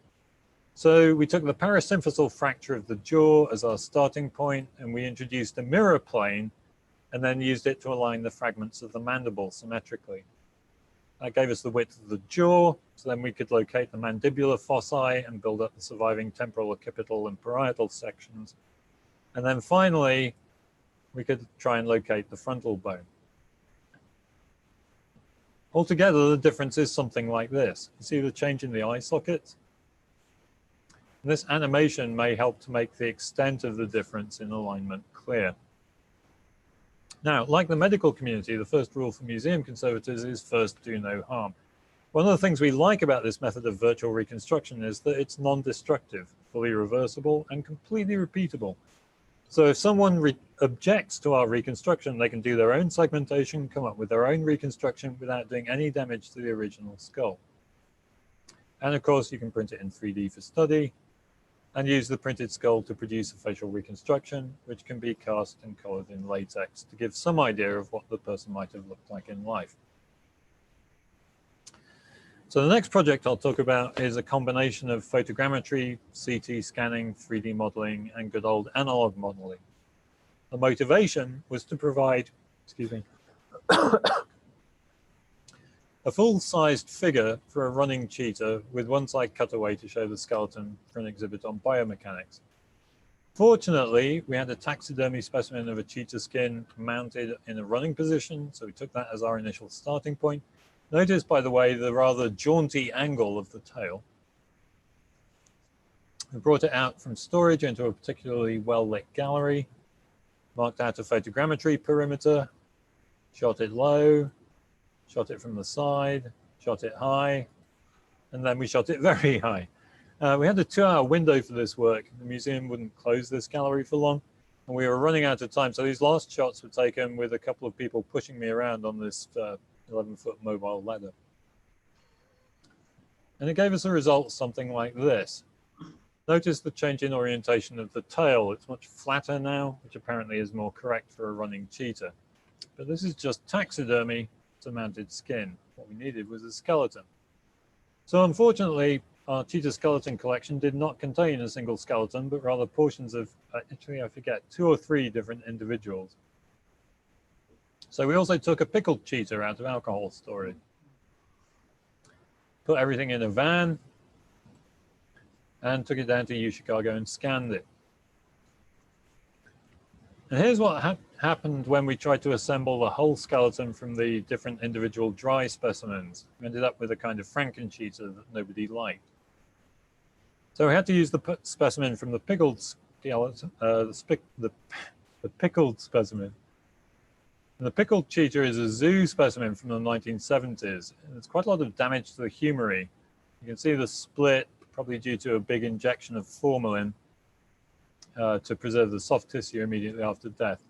So we took the parasymphyseal fracture of the jaw as our starting point, and we introduced a mirror plane and then used it to align the fragments of the mandible symmetrically. That gave us the width of the jaw, so then we could locate the mandibular foci and build up the surviving temporal, occipital, and parietal sections. And then finally, we could try and locate the frontal bone. Altogether, the difference is something like this. You see the change in the eye sockets? And this animation may help to make the extent of the difference in alignment clear. Now, like the medical community, the first rule for museum conservators is first do no harm. One of the things we like about this method of virtual reconstruction is that it's non-destructive, fully reversible, and completely repeatable. So if someone objects to our reconstruction, they can do their own segmentation, come up with their own reconstruction without doing any damage to the original skull. And of course, you can print it in 3D for study and use the printed skull to produce a facial reconstruction, which can be cast and colored in latex to give some idea of what the person might have looked like in life. So the next project I'll talk about is a combination of photogrammetry, CT scanning, 3D modeling, and good old analog modeling. The motivation was to provide, excuse me, a full-sized figure for a running cheetah with one side cut away to show the skeleton for an exhibit on biomechanics. Fortunately, we had a taxidermy specimen of a cheetah skin mounted in a running position, so we took that as our initial starting point. Notice, by the way, the rather jaunty angle of the tail. We brought it out from storage into a particularly well-lit gallery, marked out a photogrammetry perimeter, shot it low, shot it from the side, shot it high, and then we shot it very high. We had a 2-hour window for this work. The museum wouldn't close this gallery for long, and we were running out of time. So these last shots were taken with a couple of people pushing me around on this 11-foot mobile ladder. And it gave us a result something like this. Notice the change in orientation of the tail. It's much flatter now, which apparently is more correct for a running cheetah. But this is just taxidermy to mounted skin. What we needed was a skeleton. So unfortunately, our cheetah skeleton collection did not contain a single skeleton, but rather portions of, actually I forget, 2 or 3 different individuals. So we also took a pickled cheetah out of alcohol storage, put everything in a van, and took it down to UChicago and scanned it. And here's what happened when we tried to assemble the whole skeleton from the different individual dry specimens. We ended up with a kind of Franken-cheetah that nobody liked. So we had to use the specimen from the pickled skeleton, the pickled specimen. And the pickled cheetah is a zoo specimen from the 1970s. There's quite a lot of damage to the humery. You can see the split, probably due to a big injection of formalin to preserve the soft tissue immediately after death.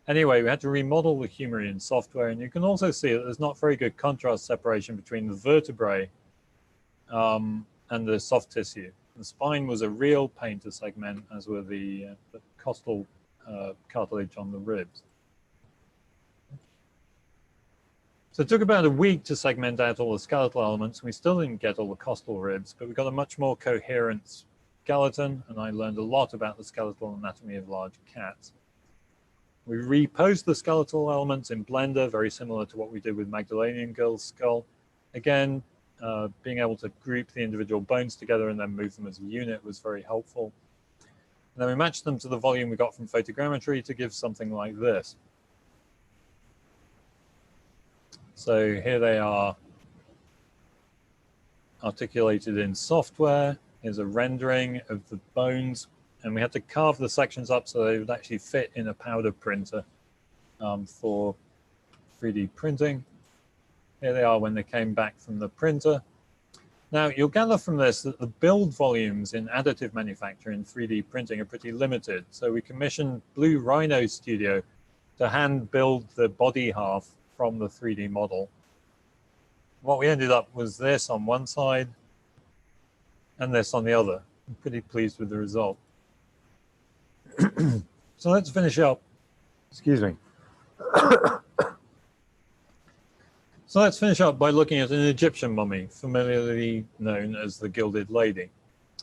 Anyway, we had to remodel the humery in software, and you can also see that there's not very good contrast separation between the vertebrae and the soft tissue. The spine was a real pain to segment, as were the costal cartilage on the ribs. So it took about a week to segment out all the skeletal elements. We still didn't get all the costal ribs, but we got a much more coherent skeleton, and I learned a lot about the skeletal anatomy of large cats. We reposed the skeletal elements in Blender, very similar to what we did with Magdalenian Girl's skull. Again, being able to group the individual bones together and then move them as a unit was very helpful. And then we matched them to the volume we got from photogrammetry to give something like this. So here they are articulated in software. Here's a rendering of the bones, and we had to carve the sections up so they would actually fit in a powder printer for 3D printing. Here they are when they came back from the printer. Now, you'll gather from this that the build volumes in additive manufacturing 3D printing are pretty limited. So we commissioned Blue Rhino Studio to hand build the body half from the 3D model. What we ended up was this on one side and this on the other. I'm pretty pleased with the result. So let's finish up. Excuse me. So let's finish up by looking at an Egyptian mummy, familiarly known as the Gilded Lady.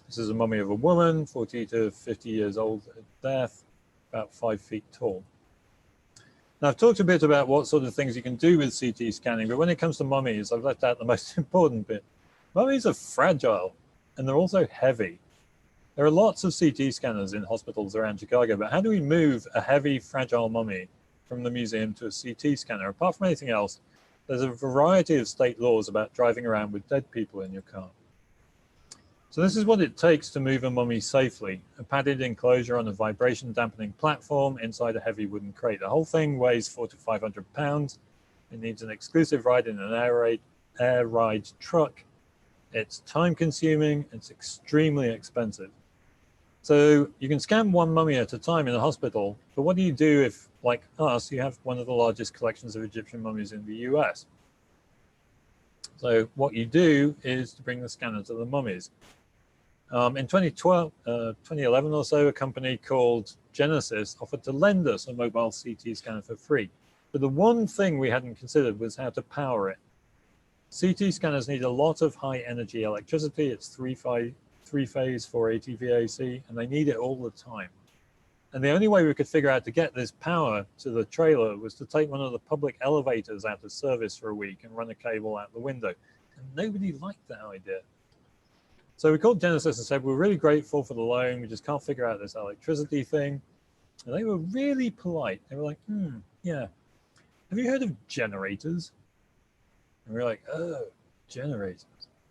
This is a mummy of a woman, 40 to 50 years old at death, about 5 feet tall. Now, I've talked a bit about what sort of things you can do with CT scanning, but when it comes to mummies, I've left out the most important bit. Mummies are fragile, and they're also heavy. There are lots of CT scanners in hospitals around Chicago, but how do we move a heavy, fragile mummy from the museum to a CT scanner? Apart from anything else, there's a variety of state laws about driving around with dead people in your car. So this is what it takes to move a mummy safely: a padded enclosure on a vibration dampening platform inside a heavy wooden crate. The whole thing weighs 400 to 500 pounds. It needs an exclusive ride in an air ride truck. It's time consuming, it's extremely expensive. So you can scan one mummy at a time in a hospital, but what do you do if, like us, you have one of the largest collections of Egyptian mummies in the US? So what you do is to bring the scanner to the mummies. In 2011 or so, a company called Genesis offered to lend us a mobile CT scanner for free. But the one thing we hadn't considered was how to power it. CT scanners need a lot of high energy electricity. It's three-phase 480 VAC, and they need it all the time. And the only way we could figure out to get this power to the trailer was to take one of the public elevators out of service for a week and run a cable out the window. And nobody liked that idea. So we called Genesis and said, we're really grateful for the loan. We just can't figure out this electricity thing. And they were really polite. They were like, yeah. Have you heard of generators? And we were like, oh, generators.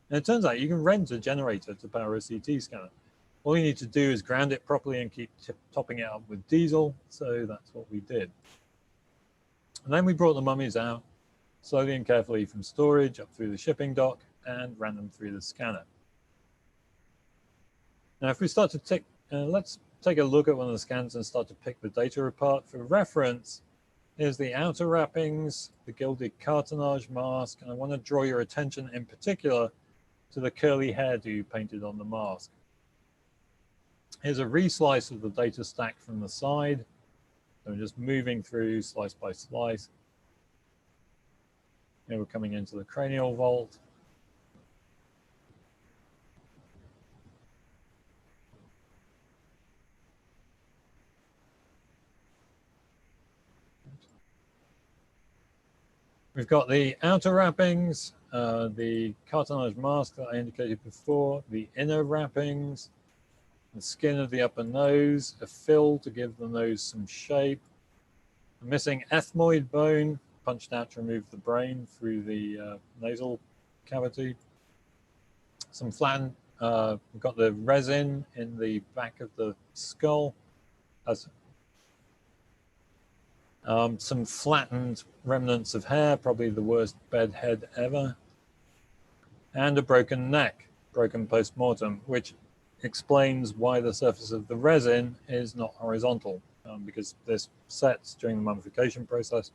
And it turns out you can rent a generator to power a CT scanner. All you need to do is ground it properly and keep topping it up with diesel. So that's what we did. And then we brought the mummies out slowly and carefully from storage up through the shipping dock and ran them through the scanner. Now, if we start to tick, let's take a look at one of the scans and start to pick the data apart. For reference, here's the outer wrappings, the gilded cartonnage mask, and I want to draw your attention in particular to the curly hairdo painted on the mask. Here's a reslice of the data stack from the side. So we're just moving through slice by slice. Here we're coming into the cranial vault. We've got the outer wrappings, the cartonnage mask that I indicated before, the inner wrappings, the skin of the upper nose, a fill to give the nose some shape, a missing ethmoid bone punched out to remove the brain through the nasal cavity, some flattened, we've got the resin in the back of the skull, Some flattened remnants of hair, probably the worst bed head ever, and a broken neck, broken post-mortem, which explains why the surface of the resin is not horizontal, because this sets during the mummification process.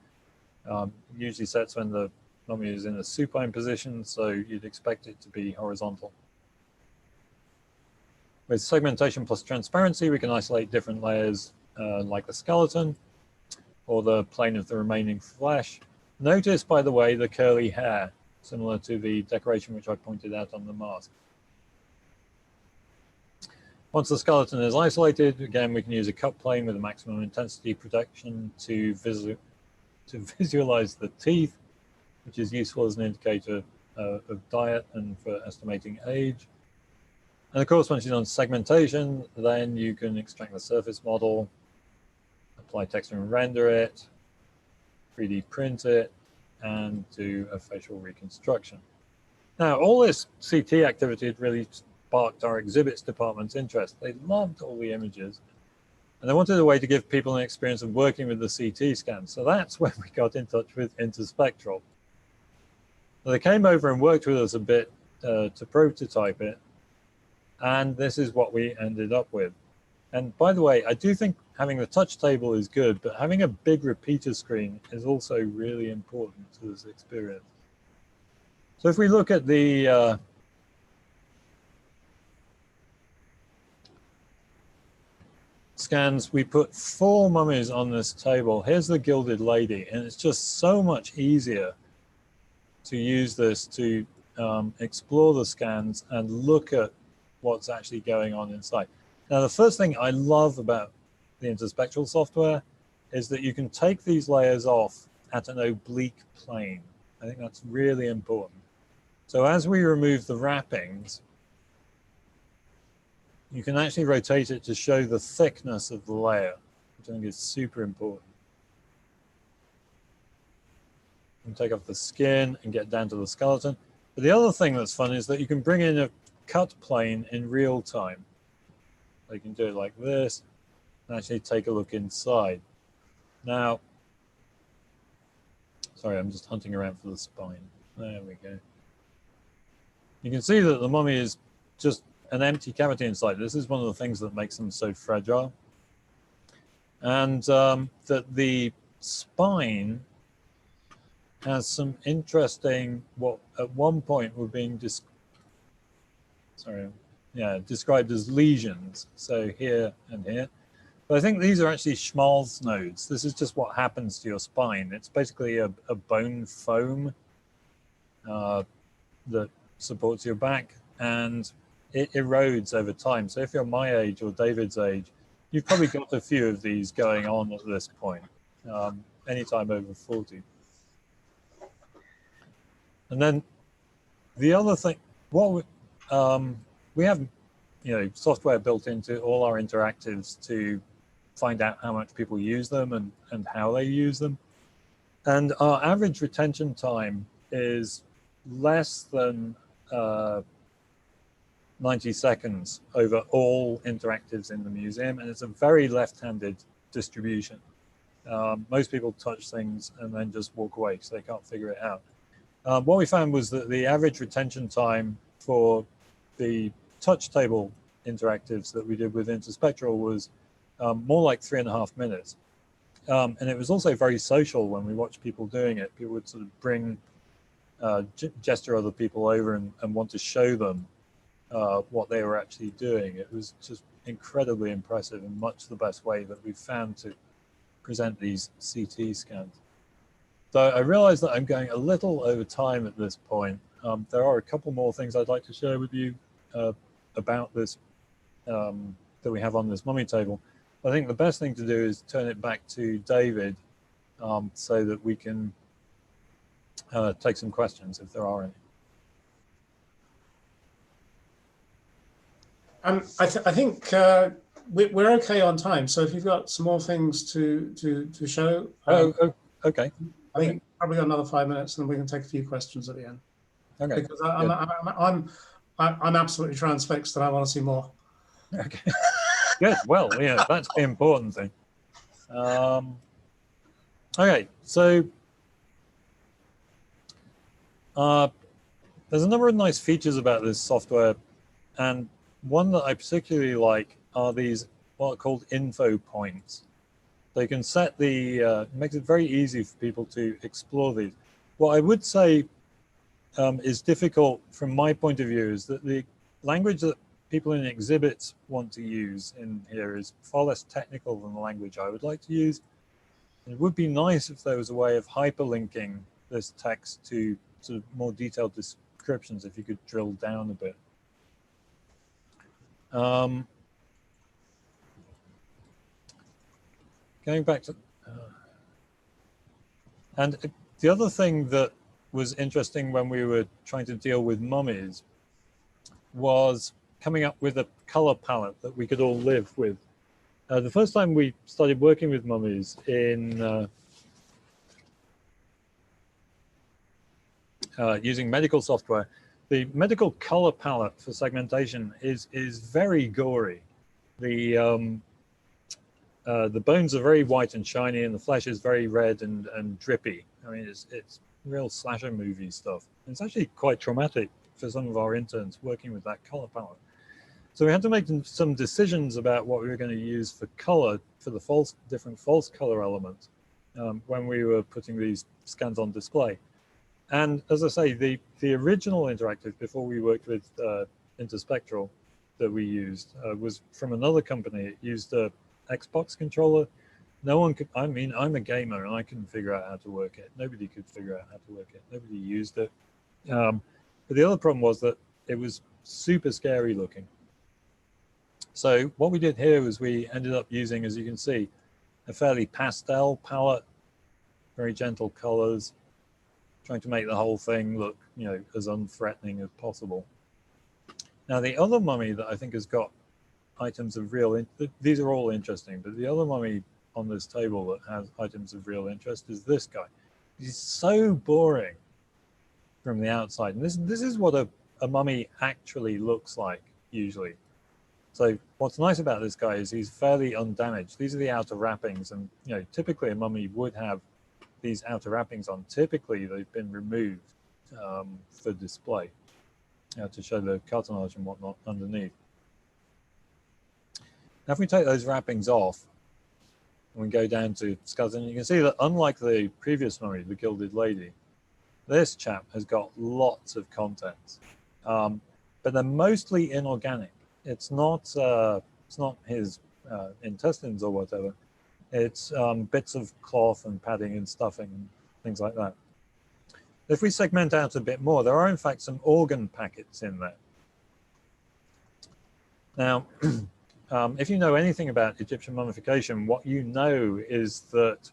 Usually sets when the mummy is in a supine position, so you'd expect it to be horizontal. With segmentation plus transparency, we can isolate different layers like the skeleton or the plane of the remaining flesh. Notice, by the way, the curly hair, similar to the decoration which I pointed out on the mask. Once the skeleton is isolated, again, we can use a cut plane with a maximum intensity protection to visualize the teeth, which is useful as an indicator of diet and for estimating age. And of course, once you've done segmentation, then you can extract the surface model, apply texture and render it, 3D print it, and do a facial reconstruction. Now, all this CT activity had really sparked our exhibits department's interest. They loved all the images, and they wanted a way to give people an experience of working with the CT scan. So that's when we got in touch with Interspectral. They came over and worked with us a bit to prototype it, and this is what we ended up with. And by the way, I do think having the touch table is good, but having a big repeater screen is also really important to this experience. So if we look at the scans, we put 4 mummies on this table. Here's the Gilded Lady, and it's just so much easier to use this to explore the scans and look at what's actually going on inside. Now, the first thing I love about the Interspectral software is that you can take these layers off at an oblique plane. I think that's really important. So as we remove the wrappings, you can actually rotate it to show the thickness of the layer, which I think is super important. You can take off the skin and get down to the skeleton. But the other thing that's fun is that you can bring in a cut plane in real time. So you can do it like this and actually take a look inside. Now, sorry, I'm just hunting around for the spine. There we go. You can see that the mummy is just an empty cavity inside. This is one of the things that makes them so fragile. And that the spine has some interesting, what at one point were being described as lesions. So here and here. But I think these are actually Schmalz nodes. This is just what happens to your spine. It's basically a bone foam that supports your back, and it erodes over time. So if you're my age or David's age, you've probably got a few of these going on at this point, anytime over 40. And then the other thing, we have, software built into all our interactives to find out how much people use them and how they use them. And our average retention time is less than 90 seconds over all interactives in the museum, and it's a very left-handed distribution. Most people touch things and then just walk away because they can't figure it out. What we found was that the average retention time for the touch table interactives that we did with Interspectral was more like 3.5 minutes. And it was also very social when we watched people doing it. People would sort of bring, gesture other people over and want to show them what they were actually doing. It was just incredibly impressive and much the best way that we've found to present these CT scans. So I realize that I'm going a little over time at this point. There are a couple more things I'd like to share with you about this that we have on this mummy table. I think the best thing to do is turn it back to David so that we can take some questions if there are any. I think we're okay on time. So if you've got some more things to show, Okay. I think probably got another 5 minutes, and we can take a few questions at the end. Okay. Because I'm absolutely transfixed, and I want to see more. Okay. Good. Well, yeah, that's the important thing. Okay, so there's a number of nice features about this software, and one that I particularly like are these what are called info points. So you can set the, it makes it very easy for people to explore these. What I would say is difficult from my point of view is that the language that people in exhibits want to use in here is far less technical than the language I would like to use. It would be nice if there was a way of hyperlinking this text to sort of more detailed descriptions if you could drill down a bit. Going back to, and the other thing that was interesting when we were trying to deal with mummies was coming up with a color palette that we could all live with. The first time we started working with mummies in using medical software, the medical color palette for segmentation is very gory. The bones are very white and shiny, and the flesh is very red and drippy. I mean, it's real slasher movie stuff. It's actually quite traumatic for some of our interns working with that color palette. So we had to make some decisions about what we were going to use for color for the different false color elements when we were putting these scans on display. And as I say, the original interactive before we worked with Interspectral that we used was from another company. It used a Xbox controller. No one could, I mean, I'm a gamer and I couldn't figure out how to work it. Nobody could figure out how to work it. Nobody used it. But the other problem was that it was super scary looking. So what we did here was we ended up using, as you can see, a fairly pastel palette, very gentle colors, trying to make the whole thing look, you know, as unthreatening as possible. Now, the other mummy that I think has got items of real, these are all interesting, but the other mummy on this table that has items of real interest is this guy. He's so boring from the outside. And this is what a mummy actually looks like usually. So what's nice about this guy is he's fairly undamaged. These are the outer wrappings, and you know, typically a mummy would have these outer wrappings on. Typically they've been removed for display to show the cartonnage and whatnot underneath. Now if we take those wrappings off and we go down to skeleton, you can see that unlike the previous mummy, the Gilded Lady, this chap has got lots of contents, but they're mostly inorganic. It's not his intestines or whatever. It's bits of cloth and padding and stuffing and things like that. If we segment out a bit more, there are in fact some organ packets in there. Now, if you know anything about Egyptian mummification, what you know is that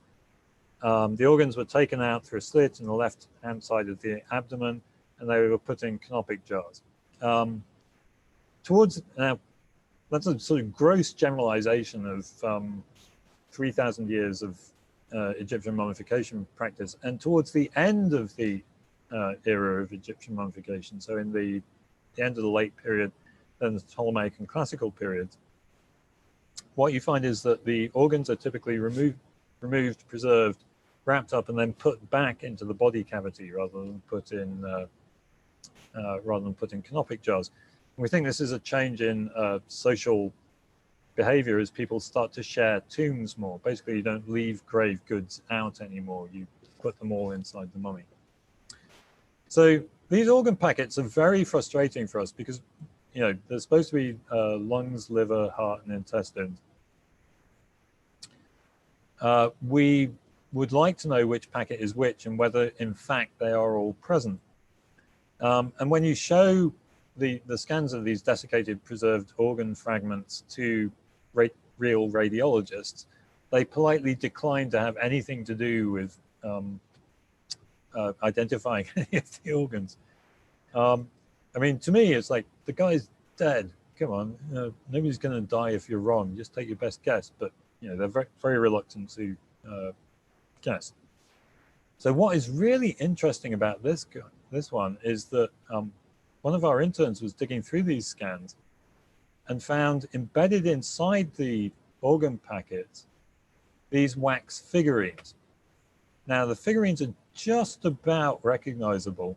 the organs were taken out through a slit in the left-hand side of the abdomen, and they were put in canopic jars. Now, that's a sort of gross generalization of 3,000 years of Egyptian mummification practice. And towards the end of the era of Egyptian mummification, so in the end of the late period, then the Ptolemaic and classical periods, what you find is that the organs are typically removed, preserved, wrapped up, and then put back into the body cavity rather than put in canopic jars. And we think this is a change in social behavior as people start to share tombs more. Basically, you don't leave grave goods out anymore. You put them all inside the mummy. So these organ packets are very frustrating for us because, you know, there's supposed to be lungs, liver, heart, and intestines. We would like to know which packet is which and whether, in fact, they are all present. And when you show the scans of these desiccated, preserved organ fragments to real radiologists, they politely decline to have anything to do with identifying any of the organs. I mean, to me, it's like, the guy's dead. Come on, you know, nobody's going to die if you're wrong. Just take your best guess. But you know, they're very, very reluctant to guess. So what is really interesting about this one is that one of our interns was digging through these scans and found embedded inside the organ packets these wax figurines. Now the figurines are just about recognizable.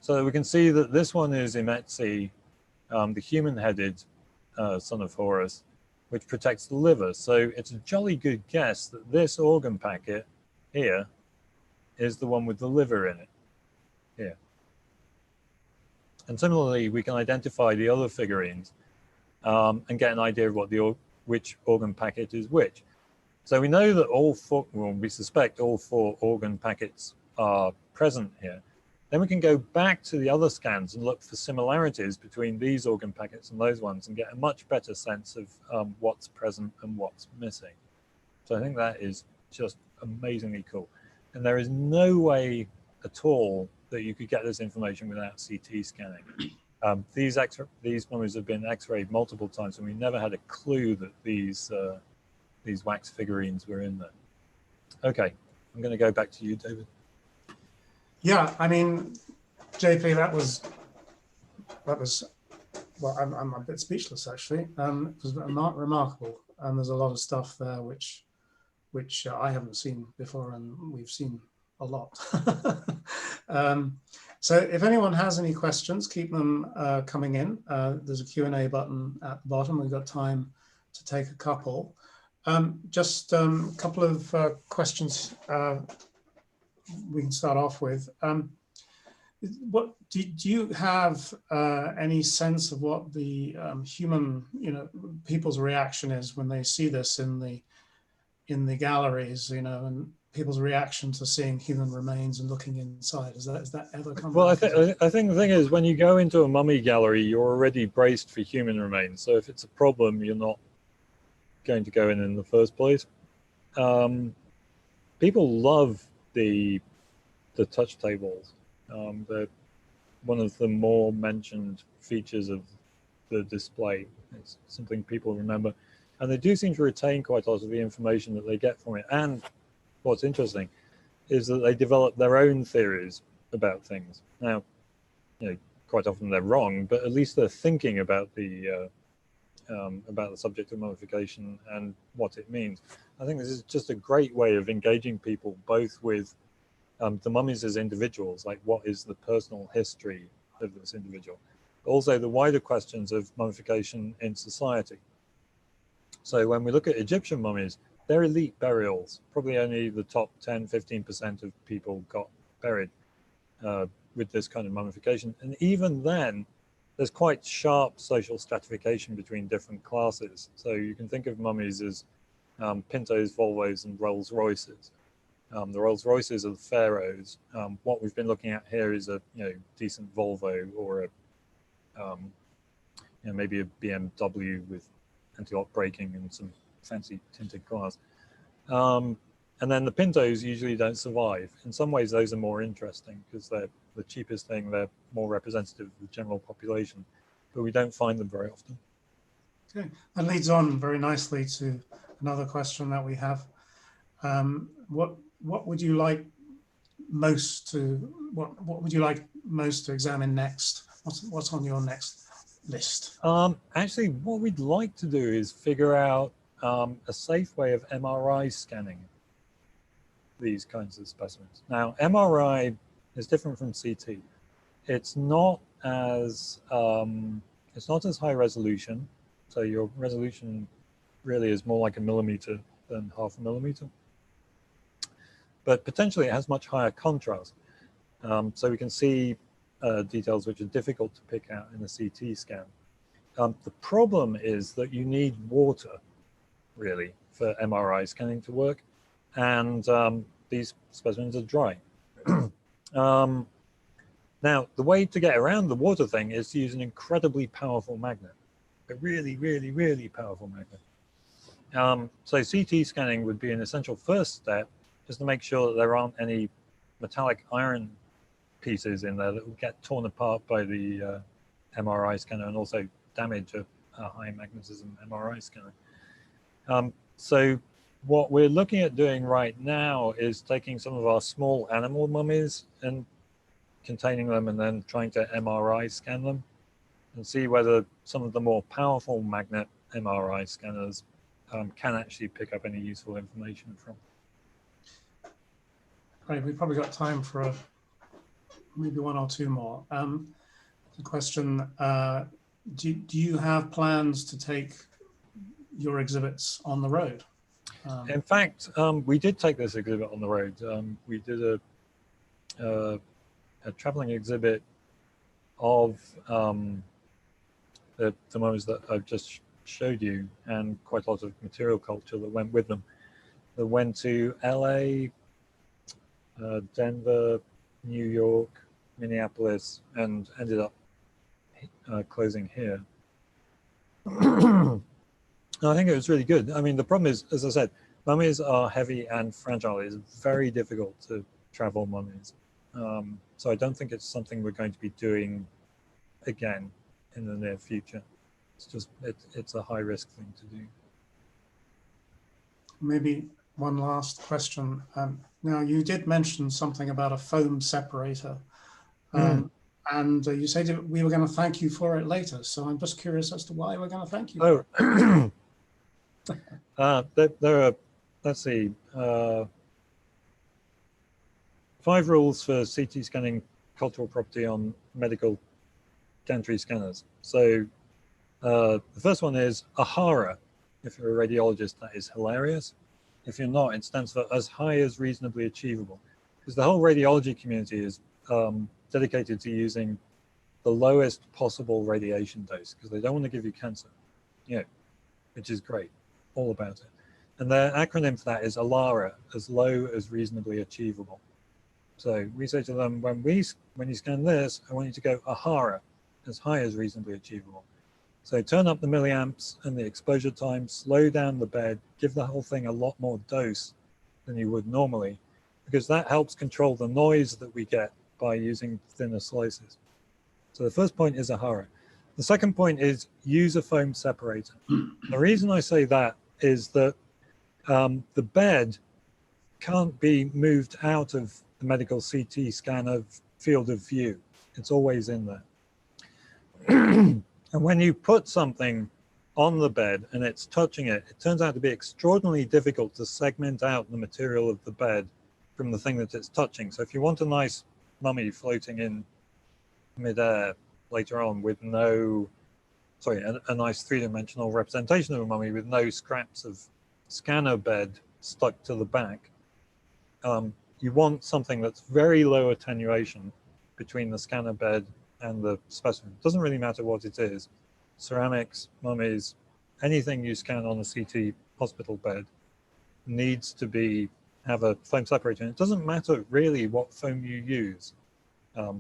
So we can see that this one is Imetsi, the human-headed son of Horus, which protects the liver. So it's a jolly good guess that this organ packet here is the one with the liver in it here. And similarly, we can identify the other figurines and get an idea of what which organ packet is which. So we know that we suspect all 4 organ packets are present here. Then we can go back to the other scans and look for similarities between these organ packets and those ones and get a much better sense of what's present and what's missing. So I think that is just amazingly cool. And there is no way at all that you could get this information without CT scanning. These mummies have been X-rayed multiple times, and we never had a clue that these wax figurines were in there. Okay, I'm going to go back to you, David. Yeah, I mean, JP, that was well, I'm a bit speechless actually. It was remarkable, and there's a lot of stuff there which I haven't seen before, and we've seen a lot. So if anyone has any questions, keep them coming in. There's a Q&A button at the bottom. We've got time to take a couple. Just a couple of questions we can start off with. What do you have any sense of what the human, people's reaction is when they see this in the galleries, and people's reaction to seeing human remains and looking inside? Is that ever come? Well, I think the thing is, when you go into a mummy gallery, you're already braced for human remains. So if it's a problem, you're not going to go in the first place. People love the touch tables. They're one of the more mentioned features of the display. It's something people remember, and they do seem to retain quite a lot of the information that they get from it. And what's interesting is that they develop their own theories about things. Now, quite often they're wrong, but at least they're thinking about the subject of mummification and what it means. I think this is just a great way of engaging people, both with the mummies as individuals, like what is the personal history of this individual, but also the wider questions of mummification in society. So when we look at Egyptian mummies, they're elite burials. Probably only the top 10, 15% of people got buried with this kind of mummification. And even then, there's quite sharp social stratification between different classes. So you can think of mummies as Pintos, Volvos, and Rolls Royces. The Rolls Royces are the pharaohs. What we've been looking at here is a decent Volvo, or a maybe a BMW with anti-lock braking and some fancy tinted cars. And then the Pintos usually don't survive. In some ways, those are more interesting because they're the cheapest thing. They're more representative of the general population, but we don't find them very often. Okay, that leads on very nicely to another question that we have. What would you like most to examine next? What's on your next list? Actually, what we'd like to do is figure out a safe way of MRI scanning these kinds of specimens. Now, MRI is different from CT. It's not as high resolution. So your resolution really is more like a millimeter than half a millimeter. But potentially it has much higher contrast. So we can see details which are difficult to pick out in a CT scan. The problem is that you need water, really, for MRI scanning to work. And these specimens are dry. Now, the way to get around the water thing is to use an incredibly powerful magnet, a really, really, really powerful magnet. So CT scanning would be an essential first step, just to make sure that there aren't any metallic iron pieces in there that will get torn apart by the MRI scanner and also damage a high magnetism MRI scanner. So what we're looking at doing right now is taking some of our small animal mummies and containing them and then trying to MRI scan them and see whether some of the more powerful magnet MRI scanners can actually pick up any useful information from. Great. We've probably got time for maybe one or two more. The question, do you have plans to take your exhibits on the road? In fact, we did take this exhibit on the road. We did a traveling exhibit of the mummies that I've just showed you, and quite a lot of material culture that went with them. That went to LA, Denver, New York, Minneapolis, and ended up closing here. I think it was really good. I mean, the problem is, as I said, mummies are heavy and fragile. It's very difficult to travel mummies. So I don't think it's something we're going to be doing again in the near future. It's just, it's a high risk thing to do. Maybe one last question. Now, you did mention something about a foam separator. And you said we were going to thank you for it later. So I'm just curious as to why we're going to thank you. Oh, there are, let's see, 5 rules for CT scanning cultural property on medical gantry scanners. So the first one is AHARA. If you're a radiologist, that is hilarious. If you're not, it stands for as high as reasonably achievable. Because the whole radiology community is dedicated to using the lowest possible radiation dose, because they don't want to give you cancer, which is great, all about it. And their acronym for that is ALARA, as low as reasonably achievable. So we say to them, when you scan this, I want you to go AHARA, as high as reasonably achievable. So turn up the milliamps and the exposure time, slow down the bed, give the whole thing a lot more dose than you would normally, because that helps control the noise that we get by using thinner slices. So the first point is AHARA. The second point is use a foam separator. The reason I say that is that the bed can't be moved out of the medical CT scanner field of view. It's always in there. And when you put something on the bed and it's touching it, it turns out to be extraordinarily difficult to segment out the material of the bed from the thing that it's touching. So if you want a nice mummy floating in midair later on with no, a nice three-dimensional representation of a mummy with no scraps of scanner bed stuck to the back, you want something that's very low attenuation between the scanner bed and the specimen. It doesn't really matter what it is. Ceramics, mummies, anything you scan on a CT hospital bed needs to have a foam separator. And it doesn't matter really what foam you use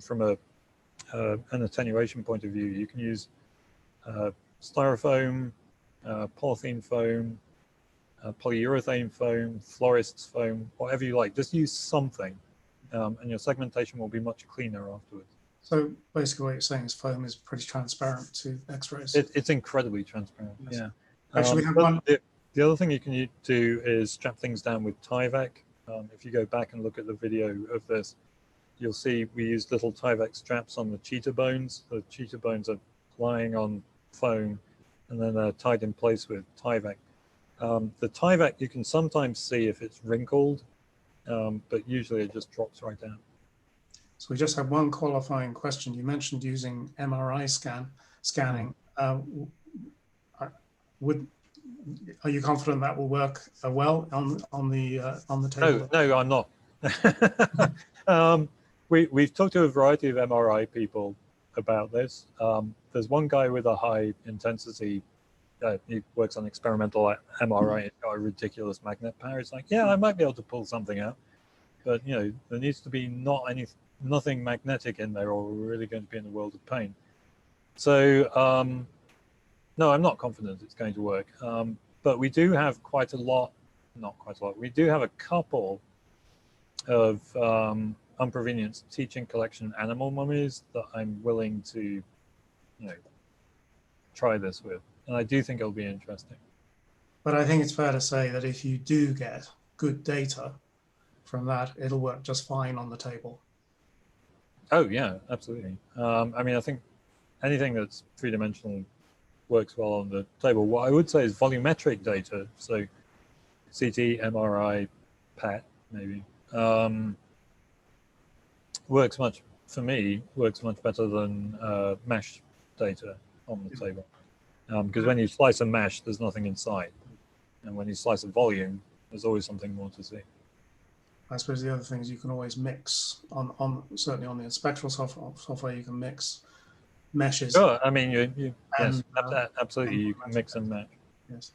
from an attenuation point of view. You can use styrofoam, polythene foam, polyurethane foam, florist's foam, whatever you like. Just use something, and your segmentation will be much cleaner afterwards. So basically what you're saying is foam is pretty transparent to X-rays. It's incredibly transparent, yes. Yeah. Actually, we have one. The other thing you can do is strap things down with Tyvek. If you go back and look at the video of this, you'll see we used little Tyvek straps on the cheetah bones. The cheetah bones are lying on foam, and then they're tied in place with Tyvek. The Tyvek, you can sometimes see if it's wrinkled, but usually it just drops right down. So we just have one qualifying question. You mentioned using MRI scanning. Are you confident that will work well on the table? No, I'm not. We've talked to a variety of MRI people about this. There's one guy with a high intensity. He works on experimental MRI. He's got a ridiculous magnet power. It's like, yeah, I might be able to pull something out, but there needs to be nothing magnetic in there, or we're really going to be in a world of pain. So no, I'm not confident it's going to work. But we do have we do have a couple of unprovenience teaching collection animal mummies that I'm willing to try this with. And I do think it'll be interesting. But I think it's fair to say that if you do get good data from that, it'll work just fine on the table. Oh, yeah, absolutely. I mean, I think anything that's three-dimensional works well on the table. What I would say is volumetric data, so CT, MRI, PET, maybe, works much, for me, works much better than mesh data on the table. Because when you slice a mesh, there's nothing inside. And when you slice a volume, there's always something more to see. I suppose the other thing is you can always mix on certainly on the spectral software, you can mix meshes. Sure, I mean, yes, and, absolutely, you can mix and match. Yes.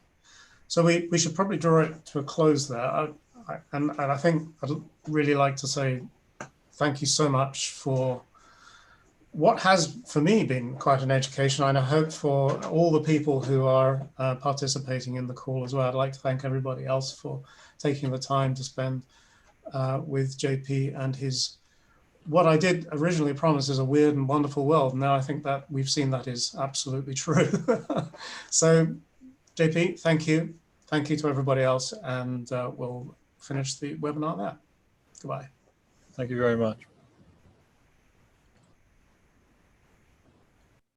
So we should probably draw it to a close there. And I think I'd really like to say thank you so much for what has, for me, been quite an education. And I hope for all the people who are participating in the call as well. I'd like to thank everybody else for taking the time to spend with JP and his, what I did originally promise is a weird and wonderful world. Now I think that we've seen that is absolutely true. So JP, thank you. Thank you to everybody else. And we'll finish the webinar there. Goodbye. Thank you very much.